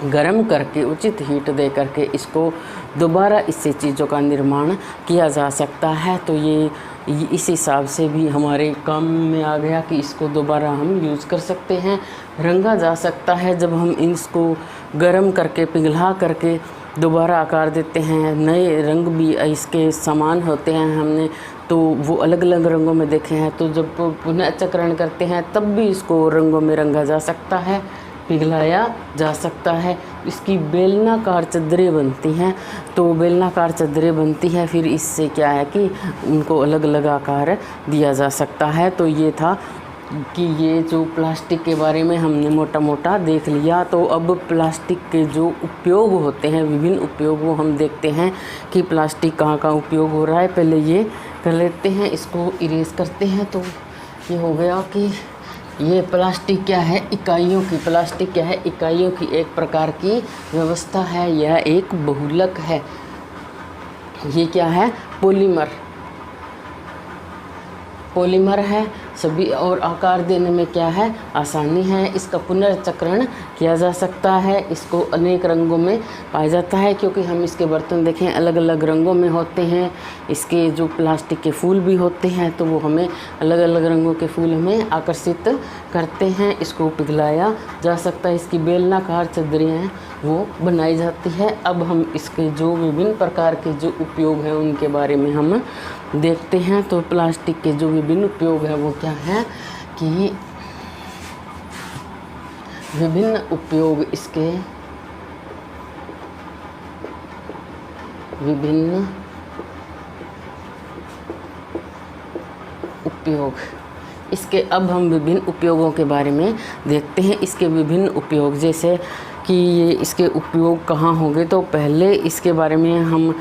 गरम करके उचित हीट दे करके इसको दोबारा इससे चीज़ों का निर्माण किया जा सकता है। तो ये इस हिसाब से भी हमारे काम में आ गया कि इसको दोबारा हम यूज़ कर सकते हैं। रंगा जा सकता है, जब हम इसको गरम करके पिघला करके दोबारा आकार देते हैं। नए रंग भी इसके समान होते हैं, हमने तो वो अलग अलग रंगों में देखे हैं। तो जब पुनः चक्रण करते हैं तब भी इसको रंगों में रंगा जा सकता है, पिघलाया जा सकता है। इसकी बेलनाकार चादरें बनती हैं, तो बेलनाकार चादरें बनती है, फिर इससे क्या है कि उनको अलग अलग आकार दिया जा सकता है। तो ये था कि ये जो प्लास्टिक के बारे में हमने मोटा मोटा देख लिया। तो अब प्लास्टिक के जो उपयोग होते हैं, विभिन्न उपयोग, वो हम देखते हैं कि प्लास्टिक कहाँ कहाँ उपयोग हो रहा है। पहले ये कर लेते हैं, इसको इरेज करते हैं। तो ये हो गया कि ये प्लास्टिक क्या है, इकाइयों की, प्लास्टिक क्या है, इकाइयों की एक प्रकार की व्यवस्था है। यह एक बहुलक है। ये क्या है, पॉलीमर, पॉलीमर है सभी, और आकार देने में क्या है, आसानी है। इसका पुनर्चक्रण किया जा सकता है, इसको अनेक रंगों में पाया जाता है, क्योंकि हम इसके बर्तन देखें अलग अलग रंगों में होते हैं। इसके जो प्लास्टिक के फूल भी होते हैं, तो वो हमें अलग अलग रंगों के फूल हमें आकर्षित करते हैं। इसको पिघलाया जा सकता है, इसकी बेलनाकार चादरें हैं वो बनाई जाती है। अब हम इसके जो विभिन्न प्रकार के जो उपयोग हैं उनके बारे में हम देखते हैं। तो प्लास्टिक के जो विभिन्न उपयोग हैं वो क्या है कि विभिन्न उपयोग, इसके विभिन्न उपयोग, इसके अब हम विभिन्न उपयोगों के बारे में देखते हैं। इसके विभिन्न उपयोग, जैसे कि ये इसके उपयोग कहाँ होंगे, तो पहले इसके बारे में हम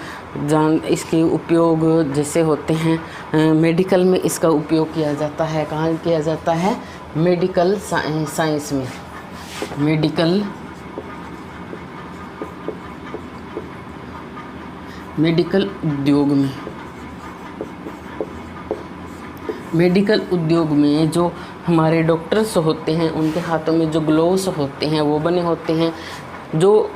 इसके उपयोग जैसे होते हैं मेडिकल में इसका उपयोग किया जाता है। कहाँ किया जाता है, मेडिकल साइंस में, मेडिकल उद्योग में, मेडिकल उद्योग में जो हमारे डॉक्टर्स होते हैं उनके हाथों में जो ग्लोव्स होते हैं वो बने होते हैं। जो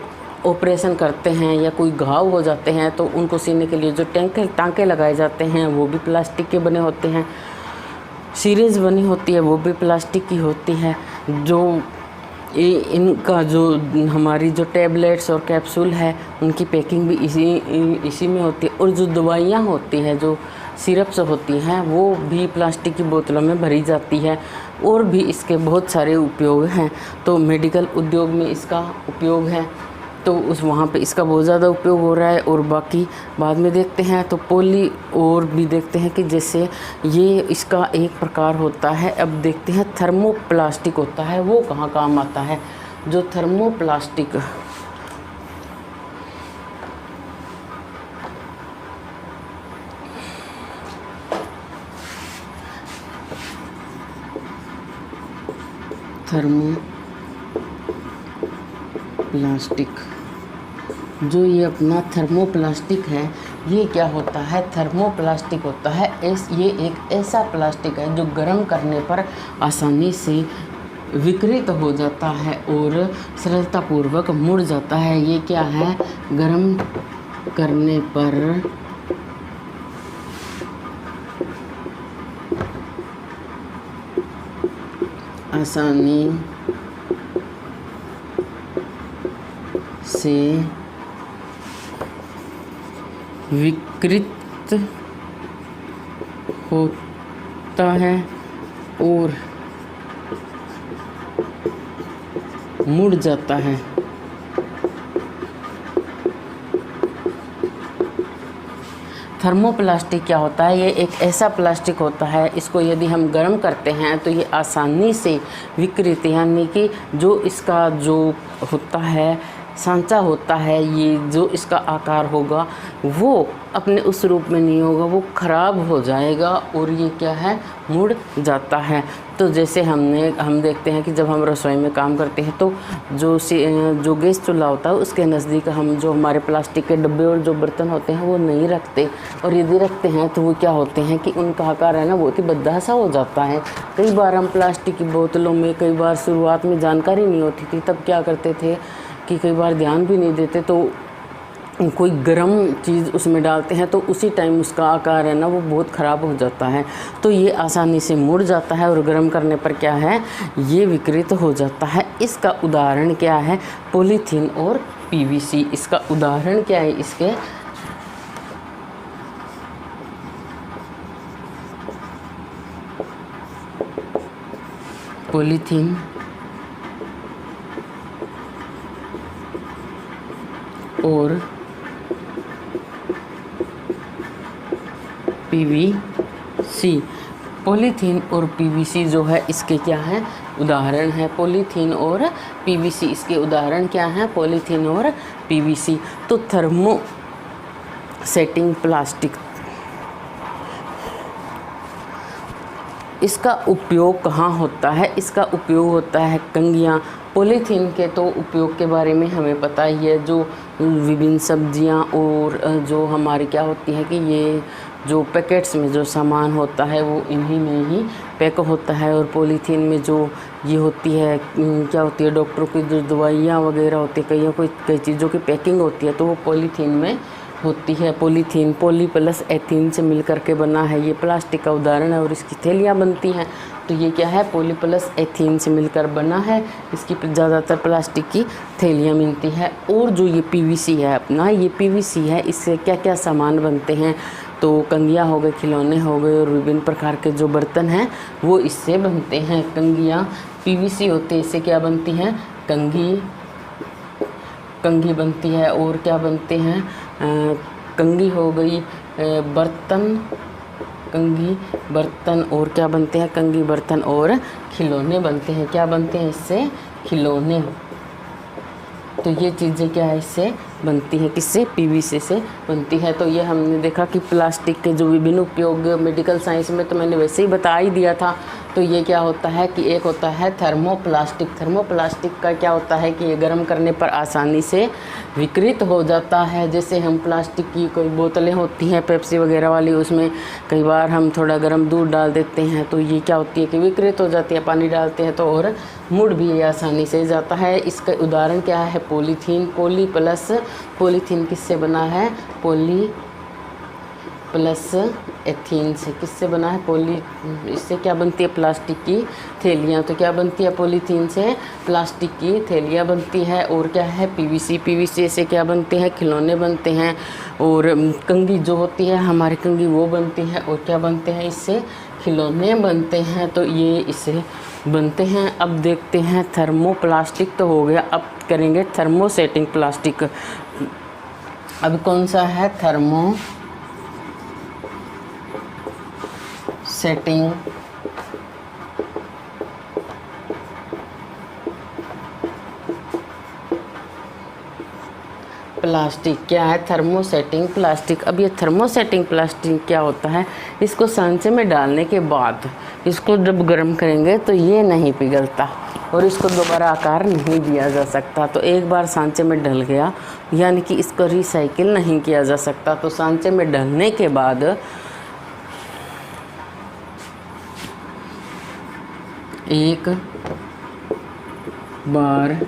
ऑपरेशन करते हैं या कोई घाव हो जाते हैं तो उनको सीने के लिए जो टांके लगाए जाते हैं वो भी प्लास्टिक के बने होते हैं। सीरीज बनी होती है वो भी प्लास्टिक की होती है। जो इनका जो हमारी जो टैबलेट्स और कैप्सूल है उनकी पैकिंग भी इसी में होती है। और जो दवाइयाँ होती हैं, जो सिरप्स होती हैं, वो भी प्लास्टिक की बोतलों में भरी जाती है। और भी इसके बहुत सारे उपयोग हैं। तो मेडिकल उद्योग में इसका उपयोग है, तो उस वहाँ पे इसका बहुत ज़्यादा उपयोग हो रहा है। और बाकी बाद में देखते हैं। तो पॉली और भी देखते हैं कि जैसे ये इसका एक प्रकार होता है। अब देखते हैं थर्मोप्लास्टिक होता है, वो कहाँ काम आता है। जो थर्मोप्लास्टिक जो ये अपना थर्मोप्लास्टिक है, ये क्या होता है। थर्मोप्लास्टिक होता है ये एक ऐसा प्लास्टिक है जो गर्म करने पर आसानी से विकृत हो जाता है और सरलतापूर्वक मुड़ जाता है। ये क्या है, गर्म करने पर आसानी से विकृत होता है और मुड़ जाता है। थर्मोप्लास्टिक क्या होता है, ये एक ऐसा प्लास्टिक होता है, इसको यदि हम गर्म करते हैं तो ये आसानी से विकृत, यानी कि जो इसका जो होता है सांचा होता है, ये जो इसका आकार होगा वो अपने उस रूप में नहीं होगा, वो ख़राब हो जाएगा और ये क्या है, मुड़ जाता है। तो जैसे हम देखते हैं कि जब हम रसोई में काम करते हैं तो जो गैस चूल्हा होता है उसके नज़दीक हम जो हमारे प्लास्टिक के डब्बे और जो बर्तन होते हैं वो नहीं रखते, और यदि रखते हैं तो वो क्या होते हैं कि उनका आकार है ना बहुत ही भद्दा सा हो जाता है। कई बार हम प्लास्टिक की बोतलों में, कई बार शुरुआत में जानकारी नहीं होती थी, तब क्या करते थे कि कई बार ध्यान भी नहीं देते, तो कोई गर्म चीज़ उसमें डालते हैं तो उसी टाइम उसका आकार है ना वो बहुत ख़राब हो जाता है। तो ये आसानी से मुड़ जाता है और गर्म करने पर क्या है, ये विकृत हो जाता है। इसका उदाहरण क्या है, पॉलीथीन और पीवीसी। इसका उदाहरण क्या है, इसके पॉलीथीन और पीवीसी। पॉलीथीन और पीवीसी जो है इसके क्या है, उदाहरण है। पॉलीथीन और पीवीसी इसके उदाहरण क्या हैं, पॉलीथीन और पीवीसी। तो थर्मो सेटिंग प्लास्टिक, इसका उपयोग कहाँ होता है, इसका उपयोग होता है कंघियाँ। पॉलीथीन के तो उपयोग के बारे में हमें पता ही है, जो विभिन्न सब्जियां और जो हमारी क्या होती है कि ये जो पैकेट्स में जो सामान होता है वो इन्हीं में ही पैक होता है। और पॉलीथीन में जो ये होती है क्या होती है, डॉक्टरों की जो दवाइयाँ वगैरह होती है, कई चीज़ों की पैकिंग होती है तो वो पॉलीथीन में होती है। पॉलीथीन पॉली प्लस एथीन से मिलकर के बना है, ये प्लास्टिक का उदाहरण है। और इसकी थैलियाँ बनती हैं तो ये क्या है, पॉली प्लस एथीन से मिलकर बना है। इसकी ज़्यादातर प्लास्टिक की थैलियाँ मिलती है। और जो ये पीवीसी है अपना, ये पीवीसी है, इससे क्या क्या सामान बनते हैं, तो कंघियाँ हो गए, खिलौने हो गए और विभिन्न प्रकार के जो बर्तन हैं वो इससे बनते हैं। कंघियाँ पीवीसी होते हैं, इससे क्या बनती हैं, कंघी बनती है। और क्या बनते हैं, कंघी हो गई, कंघी बर्तन, और क्या बनते हैं, कंघी बर्तन और खिलौने बनते हैं। क्या बनते हैं इससे, खिलौने। तो ये चीज़ें क्या है, इससे बनती है, किससे, पीवीसी से बनती है। तो ये हमने देखा कि प्लास्टिक के जो विभिन्न उपयोग मेडिकल साइंस में तो मैंने वैसे ही बता ही दिया था। तो ये क्या होता है कि एक होता है थर्मोप्लास्टिक। थर्मोप्लास्टिक का क्या होता है कि ये गर्म करने पर आसानी से विकृत हो जाता है। जैसे हम प्लास्टिक की कोई बोतलें होती हैं पेप्सी वगैरह वाली, उसमें कई बार हम थोड़ा गर्म दूध डाल देते हैं तो ये क्या होती है कि विकृत हो जाती है, पानी डालते हैं तो और मुड़ भी ये आसानी से जाता है। इसका उदाहरण क्या है, पॉलीथीन। पॉली प्लस पॉलीथीन किससे बना है, प्लस एथीन से किससे बना है पॉली, इससे क्या बनती है प्लास्टिक की थैलियाँ। तो क्या बनती है पॉलीथीन से प्लास्टिक की थैलियाँ बनती है। और क्या है पीवीसी, पीवीसी से क्या बनते हैं खिलौने बनते हैं। और कंघी जो होती है हमारी कंघी वो बनती है। और क्या बनते हैं इससे खिलौने बनते हैं। तो ये इससे बनते हैं। अब देखते हैं थर्मोप्लास्टिक तो हो गया, अब करेंगे थर्मोसेटिंग प्लास्टिक। अब कौन सा है थर्मो सेटिंग प्लास्टिक। क्या है थर्मोसेटिंग प्लास्टिक। अब ये थर्मोसेटिंग प्लास्टिक क्या होता है, इसको सांचे में डालने के बाद इसको जब गर्म करेंगे तो ये नहीं पिघलता और इसको दोबारा आकार नहीं दिया जा सकता। तो एक बार सांचे में डल गया यानी कि इसको रिसाइकिल नहीं किया जा सकता। तो सांचे में डलने के बाद एक बार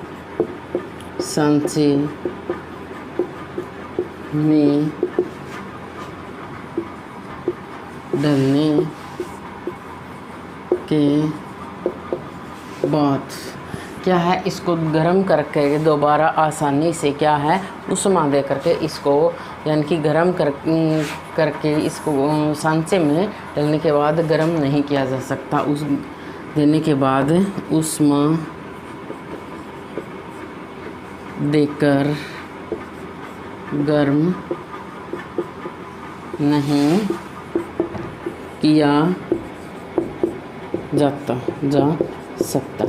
सांचे में डलने के बाद क्या है इसको गर्म करके दोबारा आसानी से क्या है उष्मा दे करके इसको यानी कि गर्म करके इसको सांचे में डलने के बाद गर्म नहीं किया जा सकता। उस देने के बाद उष्मा देकर गर्म नहीं किया जा सकता।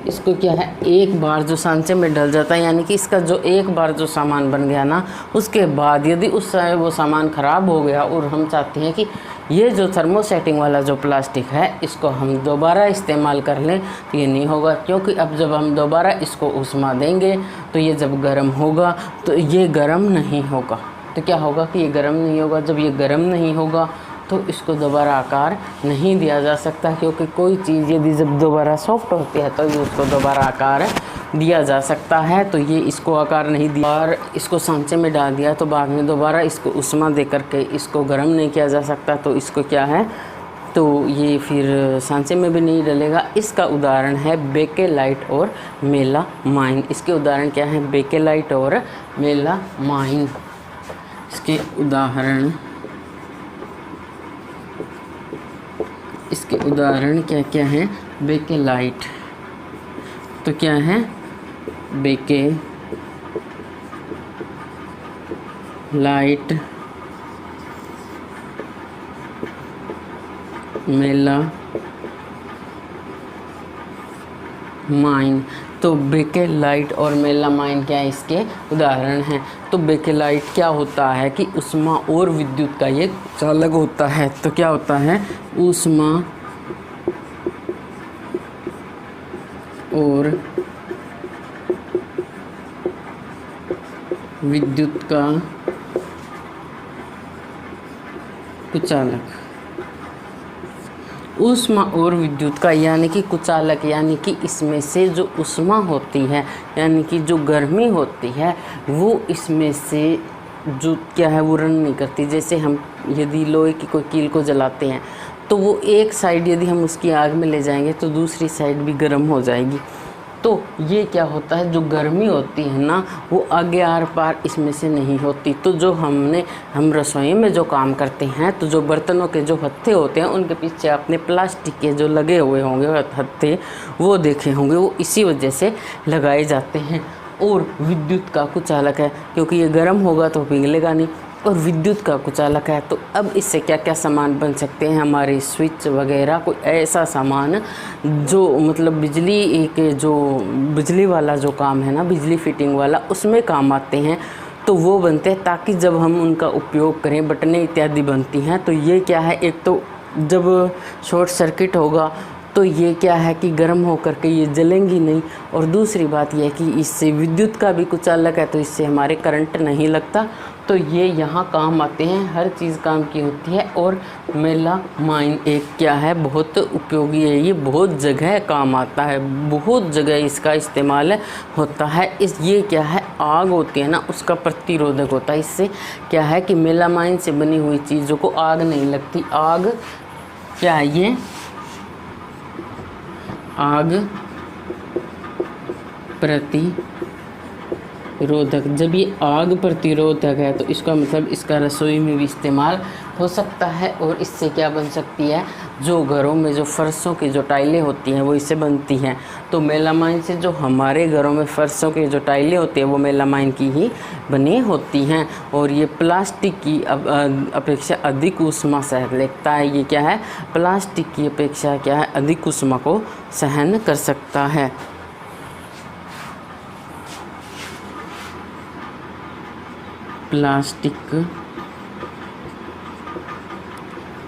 इसको क्या है एक बार जो सांचे में डल जाता है यानी कि इसका जो एक बार जो सामान बन गया ना उसके बाद यदि उस समय वो सामान ख़राब हो गया और हम चाहते हैं कि ये जो थर्मोसेटिंग वाला जो प्लास्टिक है इसको हम दोबारा इस्तेमाल कर लें तो ये नहीं होगा, क्योंकि अब जब हम दोबारा इसको उष्मा देंगे तो ये जब गर्म होगा तो ये गर्म नहीं होगा। तो क्या होगा कि ये गर्म नहीं होगा। जब ये गर्म नहीं होगा तो इसको दोबारा आकार नहीं दिया जा सकता, क्योंकि कोई चीज़ यदि जब दोबारा सॉफ्ट होती है तो ये उसको दोबारा आकार दिया जा सकता है। तो ये इसको आकार नहीं दिया और इसको सांचे में डाल दिया तो बाद में दोबारा इसको उष्मा दे करके इसको गर्म नहीं किया जा सकता। तो इसको क्या है तो ये फिर सांचे में भी नहीं डलेगा। इसका उदाहरण है बेकेलाइट और मेलामाइन। इसके उदाहरण क्या है बेकेलाइट और मेलामाइन। इसके उदाहरण क्या क्या है बेकेलाइट। तो क्या है बेकेलाइट मेलामाइन। तो बेकेलाइट और मेलामाइन क्या है इसके उदाहरण हैं। तो बेकेलाइट क्या होता है कि ऊष्मा और विद्युत का ये चालक होता है। तो क्या होता है ऊष्मा और विद्युत का कुचालक। ऊष्मा और विद्युत का यानी कि कुचालक यानी कि इसमें से जो ऊष्मा होती है यानी कि जो गर्मी होती है वो इसमें से जो क्या है वो रन नहीं करती। जैसे हम यदि लोहे की कोई कील को जलाते हैं तो वो एक साइड यदि हम उसकी आग में ले जाएंगे तो दूसरी साइड भी गर्म हो जाएगी। तो ये क्या होता है जो गर्मी होती है ना वो आगे आर पार इसमें से नहीं होती। तो जो हम रसोई में जो काम करते हैं तो जो बर्तनों के जो हत्थे होते हैं उनके पीछे अपने प्लास्टिक के जो लगे हुए होंगे हत्थे वो देखे होंगे, वो इसी वजह से लगाए जाते हैं। और विद्युत का कुचालक है क्योंकि ये गर्म होगा तो पिघलेगा नहीं, और विद्युत का कुचालक है। तो अब इससे क्या क्या सामान बन सकते हैं हमारे स्विच वगैरह, कोई ऐसा सामान जो मतलब बिजली वाला जो काम है ना बिजली फिटिंग वाला उसमें काम आते हैं तो वो बनते हैं, ताकि जब हम उनका उपयोग करें बटनें इत्यादि बनती हैं। तो ये क्या है एक तो जब शॉर्ट सर्किट होगा तो ये क्या है कि गर्म होकर के ये जलेंगी नहीं, और दूसरी बात यह है कि इससे विद्युत का भी कुचालक है तो इससे हमारे करंट नहीं लगता तो ये यहाँ काम आते हैं, हर चीज़ काम की होती है। और मेलामाइन एक क्या है, बहुत उपयोगी है, ये बहुत जगह काम आता है, बहुत जगह इसका इस्तेमाल होता है। ये क्या है, आग होती है ना, उसका प्रतिरोधक होता है। इससे क्या है कि मेलामाइन से बनी हुई चीज़ों को आग नहीं लगती। आग क्या है, ये आग प्रतिरोधक। जब ये आग प्रतिरोधक है तो इसका मतलब इसका रसोई में भी इस्तेमाल हो सकता है। और इससे क्या बन सकती है, जो घरों में जो फर्शों की जो टाइलें होती हैं वो इससे बनती हैं। तो मेलामाइन से जो हमारे घरों में फर्शों की जो टाइलें होती हैं वो मेलामाइन की ही बनी होती हैं। और ये प्लास्टिक की अपेक्षा अधिक ऊष्मा सह लेता है। ये क्या है, प्लास्टिक की अपेक्षा क्या है, अधिक ऊष्मा को सहन कर सकता है। प्लास्टिक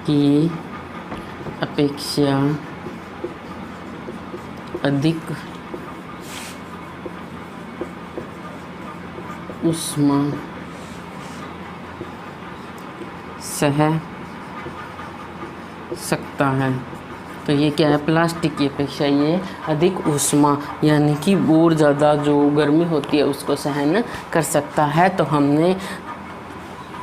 की अपेक्षा अधिक ऊष्मा सह सकता है। तो ये क्या है, प्लास्टिक की अपेक्षा ये अधिक ऊष्मा यानी कि और ज़्यादा जो गर्मी होती है उसको सहन कर सकता है। तो हमने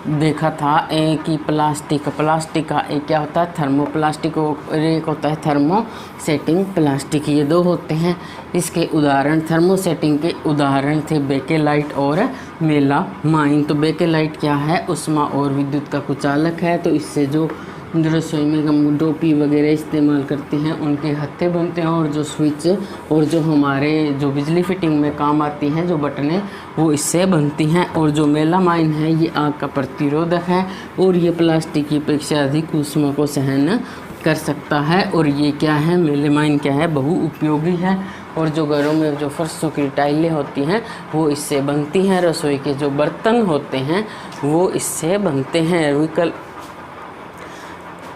देखा था कि प्लास्टिक का एक क्या होता है, थर्मोप्लास्टिक, और एक होता है थर्मोसेटिंग प्लास्टिक। ये दो होते हैं। इसके उदाहरण, थर्मोसेटिंग के उदाहरण थे बेकेलाइट और मेलामाइन। तो बेकेलाइट क्या है, ऊष्मा और विद्युत का कुचालक है। तो इससे जो रसोई में हम टोपी वगैरह इस्तेमाल करते हैं उनके हत्थे बनते हैं। और जो स्विच और जो हमारे जो बिजली फिटिंग में काम आती हैं जो बटनें, वो इससे बनती हैं। और जो मेलामाइन है ये आग का प्रतिरोधक है और ये प्लास्टिक की अपेक्षा अधिक ऊष्मा को सहन कर सकता है। और ये क्या है, मेलामाइन क्या है, बहुउपयोगी है। और जो घरों में जो फर्शों की टाइलें होती हैं वो इससे बनती हैं। रसोई के जो बर्तन होते हैं वो इससे बनते हैं।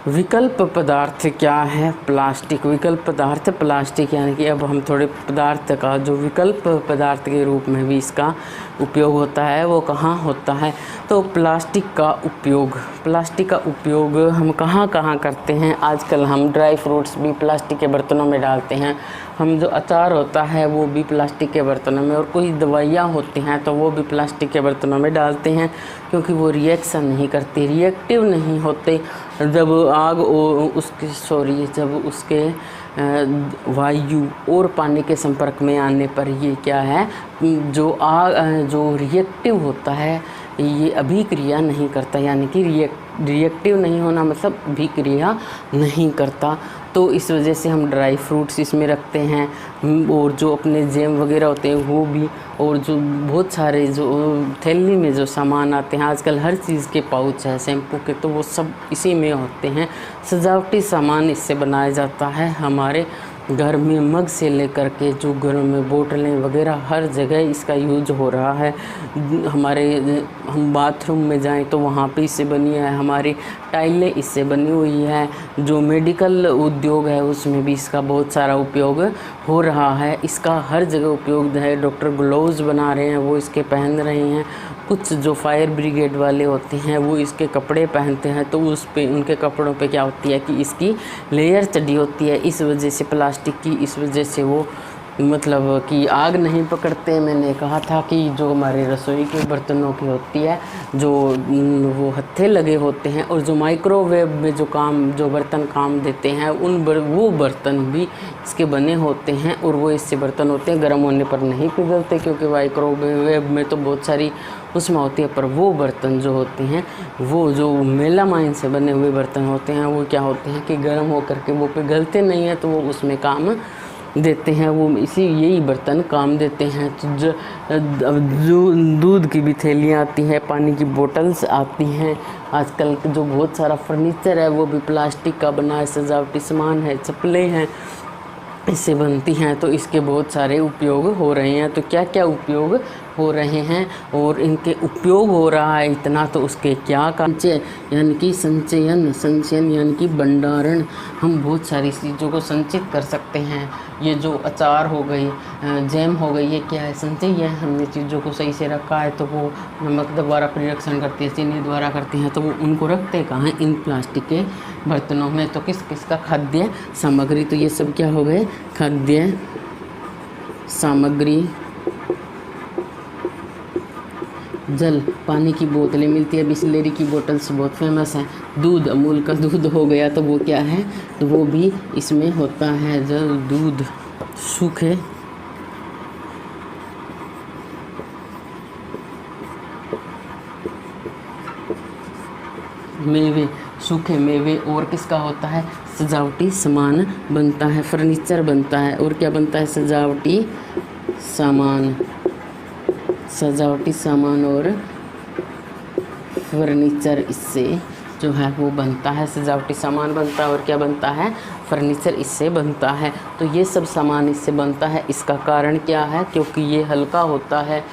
विकल्प पदार्थ क्या है, प्लास्टिक। विकल्प पदार्थ प्लास्टिक, यानी कि अब हम थोड़े पदार्थ का जो विकल्प पदार्थ के रूप में भी इसका उपयोग होता है वो कहाँ होता है। तो प्लास्टिक का उपयोग हम कहाँ कहाँ करते हैं। आजकल हम ड्राई फ्रूट्स भी प्लास्टिक के बर्तनों में डालते हैं। हम जो अचार होता है वो भी प्लास्टिक के बर्तनों में, और कोई दवाइयाँ होती हैं तो वो भी प्लास्टिक के बर्तनों में डालते हैं, क्योंकि वो रिएक्शन नहीं करती, रिएक्टिव नहीं होते। जब जब उसके वायु और पानी के संपर्क में आने पर ये क्या है, जो रिएक्टिव होता है ये अभिक्रिया नहीं करता। यानी कि रिएक्टिव नहीं होना मतलब अभिक्रिया नहीं करता। तो इस वजह से हम ड्राई फ्रूट्स इसमें रखते हैं, और जो अपने जैम वगैरह होते हैं वो भी, और जो बहुत सारे जो थैली में जो सामान आते हैं आजकल, हर चीज़ के पाउच है शैम्पू के, तो वो सब इसी में होते हैं। सजावटी सामान इससे बनाया जाता है। हमारे घर में मग से लेकर के जो घरों में बोतलें वगैरह हर जगह इसका यूज हो रहा है। हम बाथरूम में जाएं तो वहाँ पे इससे बनी है। हमारी टाइलें इससे बनी हुई है। जो मेडिकल उद्योग है उसमें भी इसका बहुत सारा उपयोग हो रहा है। इसका हर जगह उपयोग है। डॉक्टर ग्लोव्स बना रहे हैं वो इसके पहन रहे हैं। कुछ जो फायर ब्रिगेड वाले होते हैं वो इसके कपड़े पहनते हैं, तो उस पे उनके कपड़ों पे क्या होती है कि इसकी लेयर चढ़ी होती है। इस वजह से प्लास्टिक की, इस वजह से वो मतलब कि आग नहीं पकड़ते। मैंने कहा था कि जो हमारे रसोई के बर्तनों की होती है, जो वो हत्थे लगे होते हैं, और जो माइक्रोवेव में जो बर्तन काम देते हैं वो बर्तन भी इसके बने होते हैं। और वो इससे बर्तन होते हैं गर्म होने पर नहीं पिघलते, क्योंकि माइक्रोवेव में तो बहुत सारी उष्मा होती है। पर वो बर्तन जो होते हैं, वो जो मेलामाइन से बने हुए बर्तन होते हैं, वो क्या होते हैं कि गर्म होकर के वो पिघलते नहीं हैं, तो वो उसमें काम देते हैं। वो यही बर्तन काम देते हैं। तो जो दूध की भी थैलियाँ आती हैं, पानी की बोतल्स आती हैं, आजकल जो बहुत सारा फर्नीचर है वो भी प्लास्टिक का बना है, सजावटी सामान है, चप्पलें हैं, इससे बनती हैं। तो इसके बहुत सारे उपयोग हो रहे हैं। तो क्या क्या उपयोग हो रहे हैं और इनके उपयोग हो रहा है इतना, तो उसके क्या संचय यानी कि संचयन यानी कि भंडारण, हम बहुत सारी चीज़ों को संचित कर सकते हैं। ये जो अचार हो गई, जैम हो गई, ये क्या है? संचय है। हमने चीज़ों को सही से रखा है तो वो नमक द्वारा परिरक्षण करते हैं, चीनी द्वारा करते हैं, तो वो उनको रखते कहाँ हैं? इन प्लास्टिक के बर्तनों में। तो किस किस का? खाद्य सामग्री। तो ये सब क्या हो गए? खाद्य सामग्री। जल, पानी की बोतलें मिलती है, बिस्लेरी की बोतल्स बहुत फेमस है। दूध, अमूल का दूध हो गया, तो वो क्या है? तो वो भी इसमें होता है। जल, दूध, सूखे मेवे, सूखे मेवे। और किसका होता है? सजावटी सामान बनता है, फर्नीचर बनता है। और क्या बनता है? सजावटी सामान, सजावटी सामान और फर्नीचर, इससे जो है वो बनता है। सजावटी सामान बनता है और क्या बनता है? फर्नीचर इससे बनता है। तो ये सब सामान इससे बनता है। इसका कारण क्या है? क्योंकि ये हल्का होता है।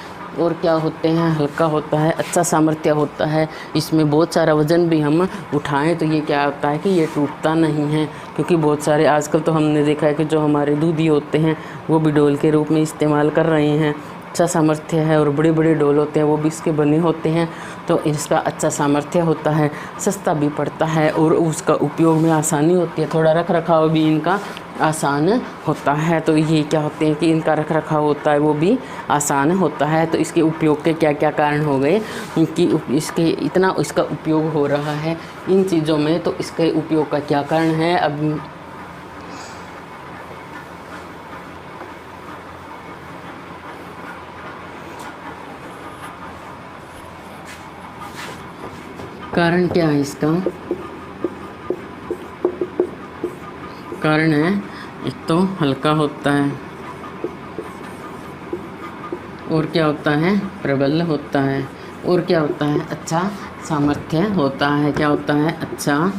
और क्या होते हैं? हल्का होता है, अच्छा सामर्थ्य होता है। इसमें बहुत सारा वज़न भी हम उठाएं तो ये क्या होता है कि ये टूटता नहीं है। क्योंकि बहुत सारे आजकल तो हमने देखा है कि जो हमारे दूधी होते हैं वो भी डोल के रूप में इस्तेमाल कर रहे हैं। अच्छा सामर्थ्य है। और बड़े बड़े डोल होते हैं वो भी इसके बने होते हैं, तो इसका अच्छा सामर्थ्य होता है, सस्ता भी पड़ता है और उसका उपयोग में आसानी होती है। थोड़ा रख रखाव भी इनका आसान होता है। तो ये क्या होते हैं कि इनका रख रखाव होता है वो भी आसान होता है। तो इसके उपयोग के क्या क्या कारण हो गए कि इसके इतना इसका उपयोग हो रहा है इन चीज़ों में, तो इसके उपयोग का क्या कारण है? अब कारण क्या है? इसका कारण है, एक तो हल्का होता है, और क्या होता है? प्रबल होता है, और क्या होता है? अच्छा सामर्थ्य होता है। क्या होता है? अच्छा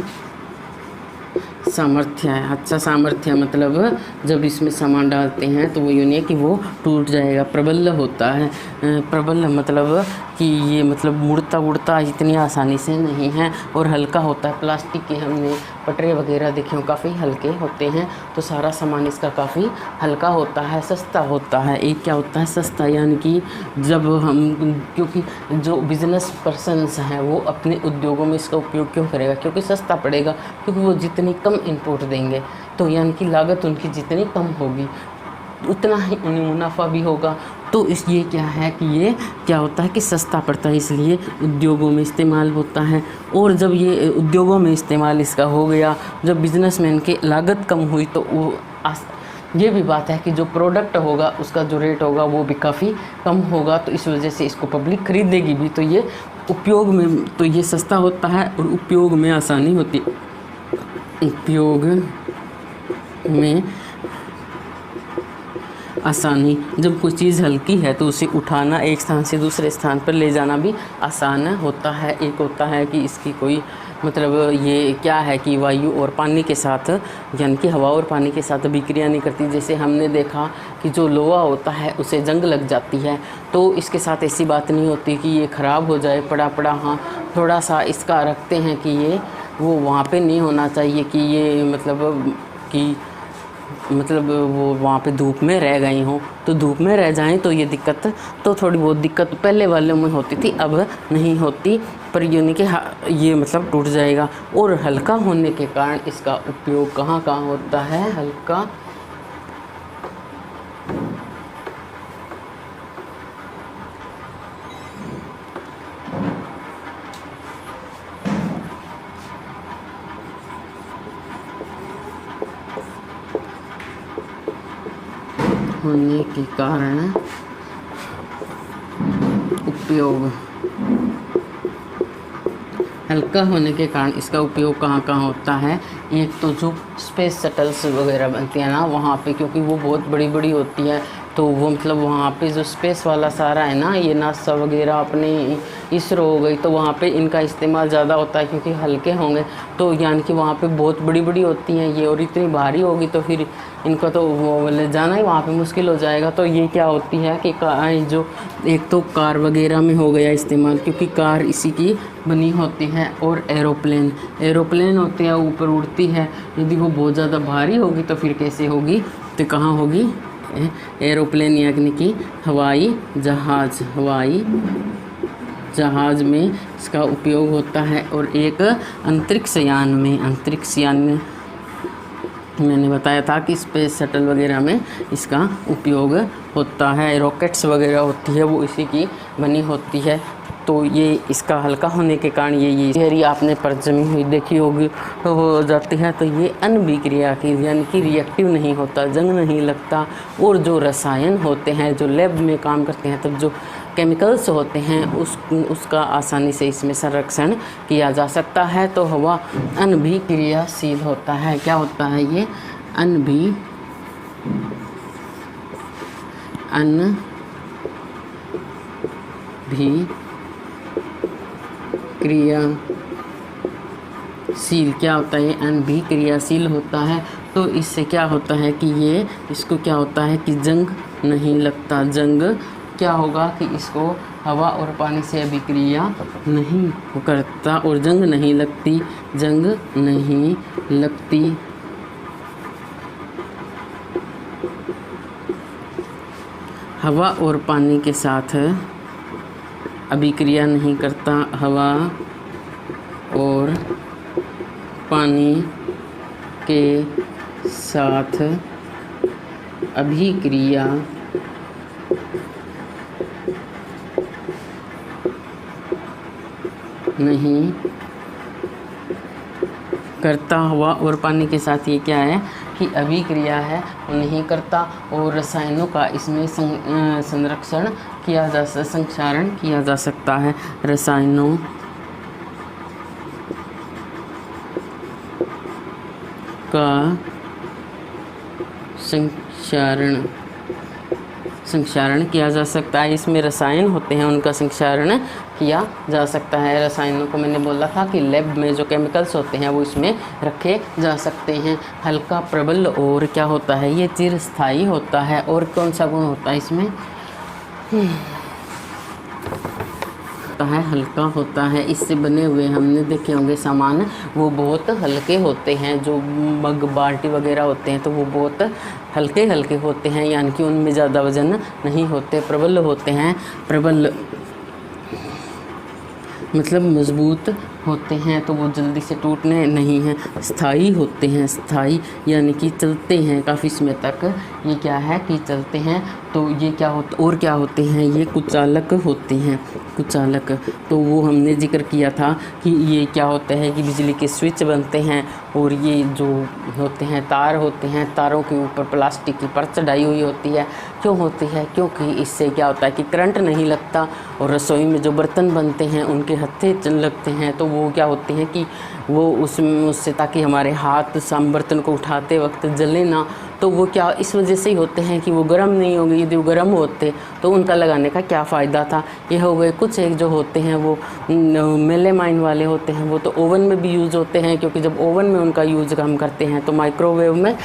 सामर्थ्य है। अच्छा सामर्थ्य मतलब जब इसमें सामान डालते हैं तो वो यूँ नहीं है कि वो टूट जाएगा। प्रबल होता है। प्रबल मतलब कि ये मतलब मुड़ता उड़ता इतनी आसानी से नहीं है। और हल्का होता है। प्लास्टिक के हमने पटरे वगैरह देखे हो, काफ़ी हल्के होते हैं। तो सारा सामान इसका काफ़ी हल्का होता है, सस्ता होता है। एक क्या होता है? सस्ता, यानी कि जब हम, क्योंकि जो बिज़नेस पर्सनस हैं वो अपने उद्योगों में इसका उपयोग क्यों करेगा? क्योंकि सस्ता पड़ेगा। क्योंकि वो जितनी कम इनपुट देंगे तो यानी कि लागत उनकी जितनी कम होगी उतना ही उन्हें मुनाफा भी होगा। तो इस ये क्या है कि ये क्या होता है कि सस्ता पड़ता है, इसलिए उद्योगों में इस्तेमाल होता है। और जब ये उद्योगों में इस्तेमाल इसका हो गया, जब बिजनेसमैन की लागत कम हुई, तो वो ये भी बात है कि जो प्रोडक्ट होगा उसका जो रेट होगा वो भी काफ़ी कम होगा। तो इस वजह से इसको पब्लिक खरीदेगी भी। तो ये उपयोग में तो ये सस्ता होता है और उपयोग में आसानी होती है। उपयोग में आसानी, जब कोई चीज़ हल्की है तो उसे उठाना, एक स्थान से दूसरे स्थान पर ले जाना भी आसान होता है। एक होता है कि इसकी कोई मतलब ये क्या है कि वायु और पानी के साथ, यानी कि हवा और पानी के साथ विक्रिया नहीं करती। जैसे हमने देखा कि जो लोहा होता है उसे जंग लग जाती है, तो इसके साथ ऐसी बात नहीं होती कि ये ख़राब हो जाए पड़ा पड़ा। हाँ, थोड़ा सा इसका रखते हैं कि ये वो वहाँ पे नहीं होना चाहिए कि ये मतलब वो वहाँ पे धूप में रह गई हों। तो धूप में रह जाएं तो ये दिक्कत, तो थोड़ी बहुत दिक्कत पहले वाले में होती थी, अब नहीं होती। पर यूँ नहीं कि ये मतलब टूट जाएगा। और हल्का होने के कारण इसका उपयोग कहाँ कहाँ होता है? हल्का होने के कारण उपयोग, हल्का होने के कारण इसका उपयोग कहाँ कहाँ होता है? एक तो जो स्पेस शटल्स वगैरह बनती हैं ना वहाँ पे, क्योंकि वो बहुत बड़ी बड़ी होती है, तो वो मतलब वहाँ पे जो स्पेस वाला सारा है ना, ये नासा वगैरह अपने इसरो हो गई, तो वहाँ पे इनका इस्तेमाल ज़्यादा होता है क्योंकि हल्के होंगे। तो यानी कि वहाँ पे बहुत बड़ी बड़ी होती हैं ये, और इतनी भारी होगी तो फिर इनका तो वो ले जाना ही वहाँ पे मुश्किल हो जाएगा। तो ये क्या होती है कि जो एक तो कार वगैरह में हो गया इस्तेमाल, क्योंकि कार इसी की बनी होती है। और एरोप्लेन होती है, ऊपर उड़ती है। यदि वो बहुत ज़्यादा भारी होगी तो फिर कैसे होगी, तो कहाँ होगी, एरोप्लेन यानी कि हवाई जहाज में इसका उपयोग होता है। और एक अंतरिक्ष यान में मैंने बताया था कि स्पेस शटल वगैरह में इसका उपयोग होता है। रॉकेट्स वगैरह होती है वो इसी की बनी होती है। तो ये इसका हल्का होने के कारण ये थियरी आपने पर जमी हुई देखी होगी हो जाती है। तो ये अनभिक्रिया की यानी कि रिएक्टिव नहीं होता, जंग नहीं लगता। और जो रसायन होते हैं जो लैब में काम करते हैं, तब जो केमिकल्स होते हैं उसका आसानी से इसमें संरक्षण किया जा सकता है। तो हवा अनभिक्रियाशील होता है। क्या होता है ये, अनभिक्रियाशील क्या होता है, अनभिक्रियाशील होता है। तो इससे क्या होता है कि ये इसको क्या होता है कि जंग नहीं लगता। जंग क्या होगा कि इसको हवा और पानी से अभिक्रिया नहीं करता और जंग नहीं लगती। हवा और पानी के साथ अभिक्रिया नहीं करता, हवा और पानी के साथ अभिक्रिया नहीं करता। हवा और पानी के साथ ये क्या है कि अभिक्रिया है, वो नहीं करता। और रसायनों का इसमें संरक्षण संक्षारण किया जा सकता है। रसायनों का संक्षारण किया जा सकता है। इसमें रसायन होते हैं उनका संक्षारण किया जा सकता है। रसायनों को मैंने बोला था कि लैब में जो केमिकल्स होते हैं वो इसमें रखे जा सकते हैं। हल्का, प्रबल और क्या होता है, ये चिरस्थायी होता है। और कौन सा गुण होता है इसमें, है हल्का होता है। इससे बने हुए हमने देखे होंगे सामान, वो बहुत हल्के होते हैं। जो मग, बाल्टी वगैरह होते हैं तो वो बहुत हल्के होते हैं, यानी कि उनमें ज़्यादा वजन नहीं होते। प्रबल होते हैं, प्रबल मतलब मजबूत होते हैं, तो वो जल्दी से टूटने नहीं हैं। स्थायी होते हैं, स्थायी यानी कि चलते हैं काफ़ी समय तक। ये क्या है कि चलते हैं। तो ये क्या होता, और क्या होते हैं, ये कुचालक होते हैं। कुचालक तो वो हमने जिक्र किया था कि ये क्या होता है कि बिजली के स्विच बनते हैं। और ये जो होते हैं तार होते हैं, तारों के ऊपर प्लास्टिक की परत चढ़ाई हुई होती है। क्यों होती है, क्योंकि इससे क्या होता है कि करंट नहीं लगता। और रसोई में जो बर्तन बनते हैं उनके हत्थे लगते हैं, तो वो क्या होते हैं कि वो उससे ताकि हमारे हाथ बर्तन को उठाते वक्त जले ना। तो वो क्या इस वजह से ही होते हैं कि वो गर्म नहीं होंगे। यदि वो गर्म होते तो उनका लगाने का क्या फ़ायदा था। ये हो गए कुछ। एक जो होते हैं वो मेलेमाइन वाले होते हैं, वो तो ओवन में भी यूज़ होते हैं, क्योंकि जब ओवन में उनका यूज़ हम करते हैं तो माइक्रोवेव में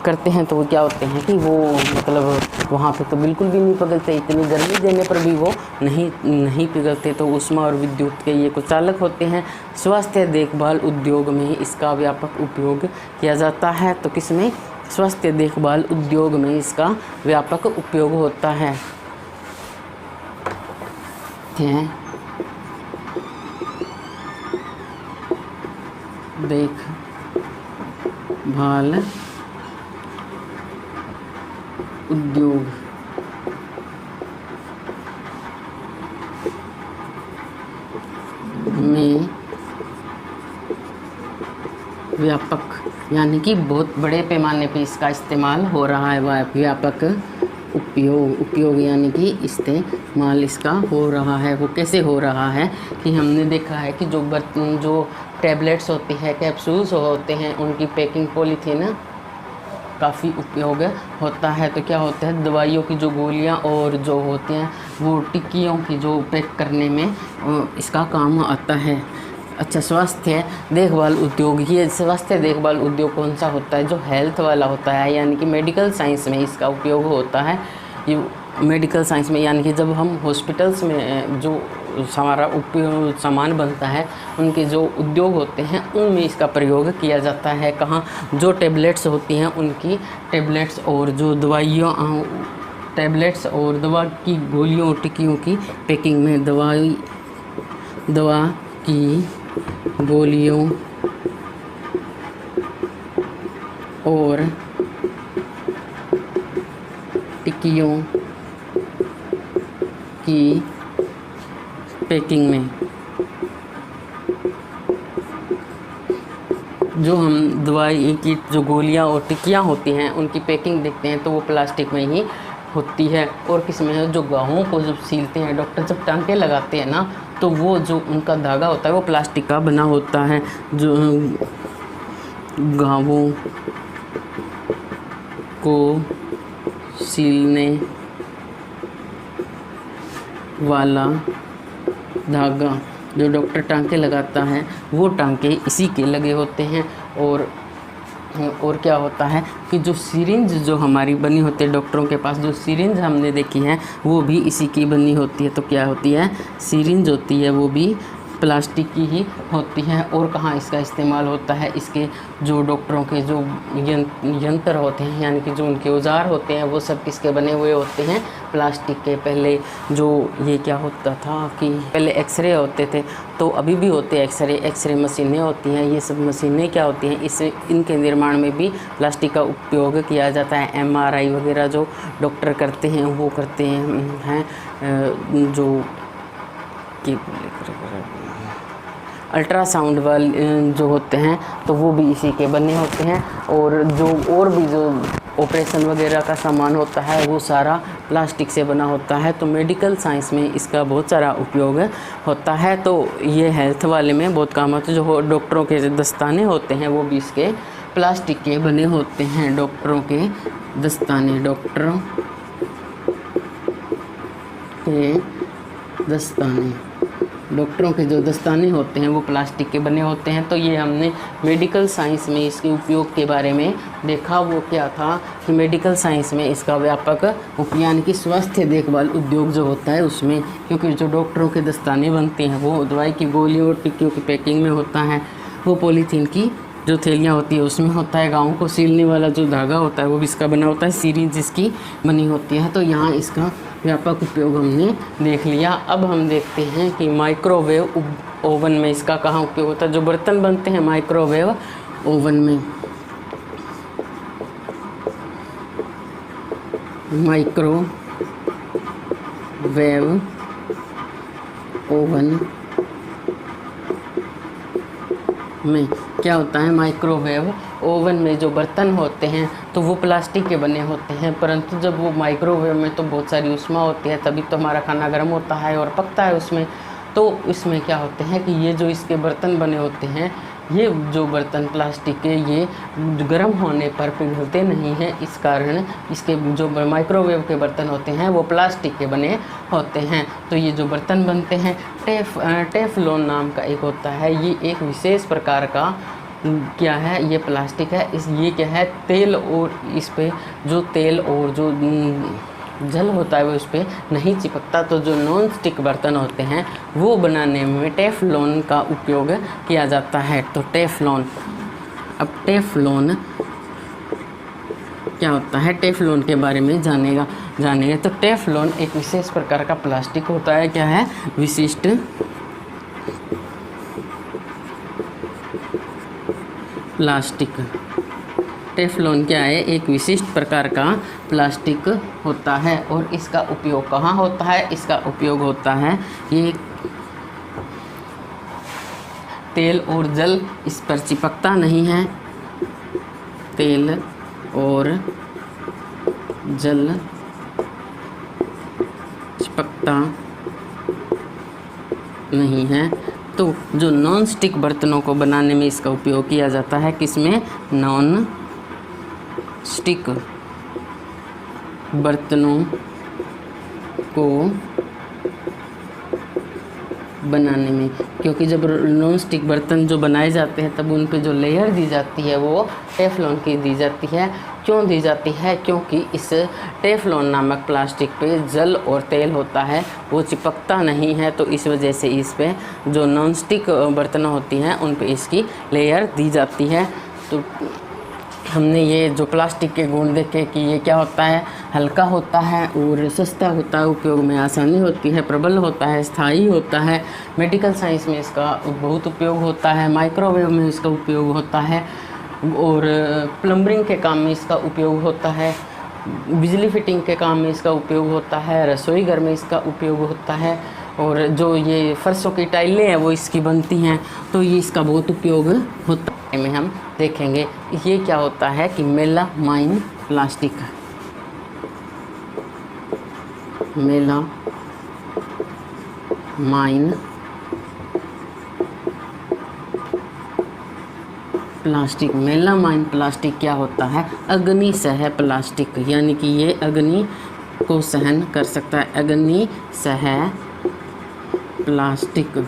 करते हैं तो वो क्या होते हैं कि वो मतलब वहाँ पे तो बिल्कुल भी नहीं पिघलते। इतनी गर्मी देने पर भी वो नहीं पिघलते। तो ऊष्मा और विद्युत के ये कुचालक होते हैं। स्वास्थ्य देखभाल उद्योग में इसका व्यापक उपयोग किया जाता है। तो किसमें, स्वास्थ्य देखभाल उद्योग में इसका व्यापक उपयोग होता है। देखभाल उद्योग में व्यापक यानी कि बहुत बड़े पैमाने पे इसका इस्तेमाल हो रहा है। व्यापक उपयोग यानी कि इस्तेमाल इसका हो रहा है। वो कैसे हो रहा है कि हमने देखा है कि जो टैबलेट्स होती है, कैप्सूल्स होते हैं, उनकी पैकिंग पॉलीथीन काफ़ी उपयोग होता है। तो क्या होता है, दवाइयों की जो गोलियां और जो होती हैं वो टिक्कियों की जो पैक करने में इसका काम आता है। अच्छा, स्वास्थ्य देखभाल उद्योग, ये स्वास्थ्य देखभाल उद्योग कौन सा होता है, जो हेल्थ वाला होता है, यानी कि मेडिकल साइंस में इसका उपयोग होता है। ये मेडिकल साइंस में यानी कि जब हम हॉस्पिटल्स में जो हमारा उपयोग सामान बनता है, उनके जो उद्योग होते हैं उनमें इसका प्रयोग किया जाता है। कहाँ, जो टेबलेट्स होती हैं उनकी टेबलेट्स और जो दवाइयों टैबलेट्स और दवा की गोलियों और टिक्कियों की पैकिंग में, दवा की गोलियों और टिक्कियों की पैकिंग में जो हम दवाई की जो गोलियां और टिक्कियां होती हैं उनकी पैकिंग देखते हैं तो वो प्लास्टिक में ही होती है। और किस में है, जो घावों को जब सीलते हैं डॉक्टर, जब टांके लगाते हैं ना, तो वो जो उनका धागा होता है वो प्लास्टिक का बना होता है। जो घावों को सीलने वाला धागा जो डॉक्टर टांके लगाता है वो टांके इसी के लगे होते हैं। और क्या होता है कि जो सिरिंज जो हमारी बनी होती है डॉक्टरों के पास, जो सिरिंज हमने देखी है वो भी इसी की बनी होती है। तो क्या होती है, सिरिंज होती है वो भी प्लास्टिक की ही होती है। और कहाँ इसका इस्तेमाल होता है, इसके जो डॉक्टरों के जो यंत्र होते हैं, यानी कि जो उनके औजार होते हैं वो सब किसके बने हुए होते हैं, प्लास्टिक के। पहले जो ये क्या होता था कि पहले एक्सरे होते थे, तो अभी भी होते हैं एक्सरे मशीनें होती हैं। ये सब मशीनें क्या होती हैं, इनके निर्माण में भी प्लास्टिक का उपयोग किया जाता है। MRI वगैरह जो डॉक्टर करते हैं वो करते हैं जो कि अल्ट्रासाउंड वाले जो होते हैं तो वो भी इसी के बने होते हैं। और भी जो ऑपरेशन वगैरह का सामान होता है वो सारा प्लास्टिक से बना होता है। तो मेडिकल साइंस में इसका बहुत सारा उपयोग होता है। तो ये हेल्थ वाले में बहुत काम आता है। जो डॉक्टरों के दस्ताने होते हैं वो भी इसके प्लास्टिक के बने होते हैं। डॉक्टरों के दस्ताने, डॉक्टरों के जो दस्ताने होते हैं वो प्लास्टिक के बने होते हैं। तो ये हमने मेडिकल साइंस में इसके उपयोग के बारे में देखा। वो क्या था कि मेडिकल साइंस में इसका व्यापक उपयोग, यानी कि स्वास्थ्य देखभाल उद्योग जो होता है उसमें, क्योंकि जो डॉक्टरों के दस्ताने बनते हैं वो दवाई की गोलियों और टिक्कियों की पैकिंग में होता है। वो पॉलीथीन की जो थैलियाँ होती है उसमें होता है। गाँव को सीलने वाला जो धागा होता है वो भी इसका बना होता है। सिरिंज जिसकी बनी होती है। तो यहाँ इसका व्यापक उपयोग हमने देख लिया। अब हम देखते हैं कि माइक्रोवेव ओवन में इसका कहाँ उपयोग होता है। जो बर्तन बनते हैं माइक्रोवेव ओवन में, माइक्रोवेव ओवन में क्या होता है, माइक्रोवेव ओवन में जो बर्तन होते हैं तो वो प्लास्टिक के बने होते हैं। परंतु जब वो माइक्रोवेव में तो बहुत सारी ऊष्मा होती है, तभी तो हमारा खाना गर्म होता है और पकता है उसमें। तो इसमें क्या होते हैं कि ये जो इसके बर्तन बने होते हैं, ये जो बर्तन प्लास्टिक के, ये गर्म होने पर पिघलते नहीं हैं। इस कारण इसके जो माइक्रोवेव के बर्तन होते हैं वो प्लास्टिक के बने होते हैं। तो ये जो बर्तन बनते हैं टेफलॉन नाम का एक होता है। ये एक विशेष प्रकार का क्या है, ये प्लास्टिक है। ये क्या है, तेल, और इस पे जो तेल और जो जल होता है वो उस पर नहीं चिपकता। तो जो नॉन स्टिक बर्तन होते हैं वो बनाने में टेफलॉन का उपयोग किया जाता है। तो टेफलॉन, अब टेफलॉन क्या होता है, टेफलॉन के बारे में जानेंगे। तो टेफलॉन एक विशेष प्रकार का प्लास्टिक होता है। क्या है, विशिष्ट प्लास्टिक। टेफलॉन क्या है, एक विशिष्ट प्रकार का प्लास्टिक होता है। और इसका उपयोग कहाँ होता है, इसका उपयोग होता है ये तेल और जल इस पर चिपकता नहीं है, तेल और जल चिपकता नहीं है। तो जो नॉन स्टिक बर्तनों को बनाने में इसका उपयोग किया जाता है, किसमें, नॉन स्टिक बर्तनों को बनाने में, क्योंकि जब नॉन स्टिक बर्तन जो बनाए जाते हैं तब उन पे जो लेयर दी जाती है वो टेफ्लॉन की दी जाती है। क्यों दी जाती है? क्योंकि इस टेफ्लॉन नामक प्लास्टिक पे जल और तेल होता है, वो चिपकता नहीं है, तो इस वजह से इस पे जो नॉन स्टिक बर्तन होती हैं उन पे इसकी लेयर दी जाती है। तो हमने ये जो प्लास्टिक के गुण देखे कि ये क्या होता है, हल्का होता है और सस्ता होता है, उपयोग में आसानी होती है, प्रबल होता है, स्थायी होता है, मेडिकल साइंस में इसका बहुत उपयोग होता है, माइक्रोवेव में इसका उपयोग होता है और प्लम्बरिंग के काम में इसका उपयोग होता है, बिजली फिटिंग के काम में इसका उपयोग होता है, रसोई घर में इसका उपयोग होता है और जो ये फर्शों की टाइलें हैं वो इसकी बनती हैं, तो ये इसका बहुत उपयोग होता है। में हम देखेंगे ये क्या होता है कि melamine plastic, melamine plastic. Melamine plastic क्या होता है? अग्नि सह प्लास्टिक, यानी कि ये अग्नि को सहन कर सकता है। अग्नि सह प्लास्टिक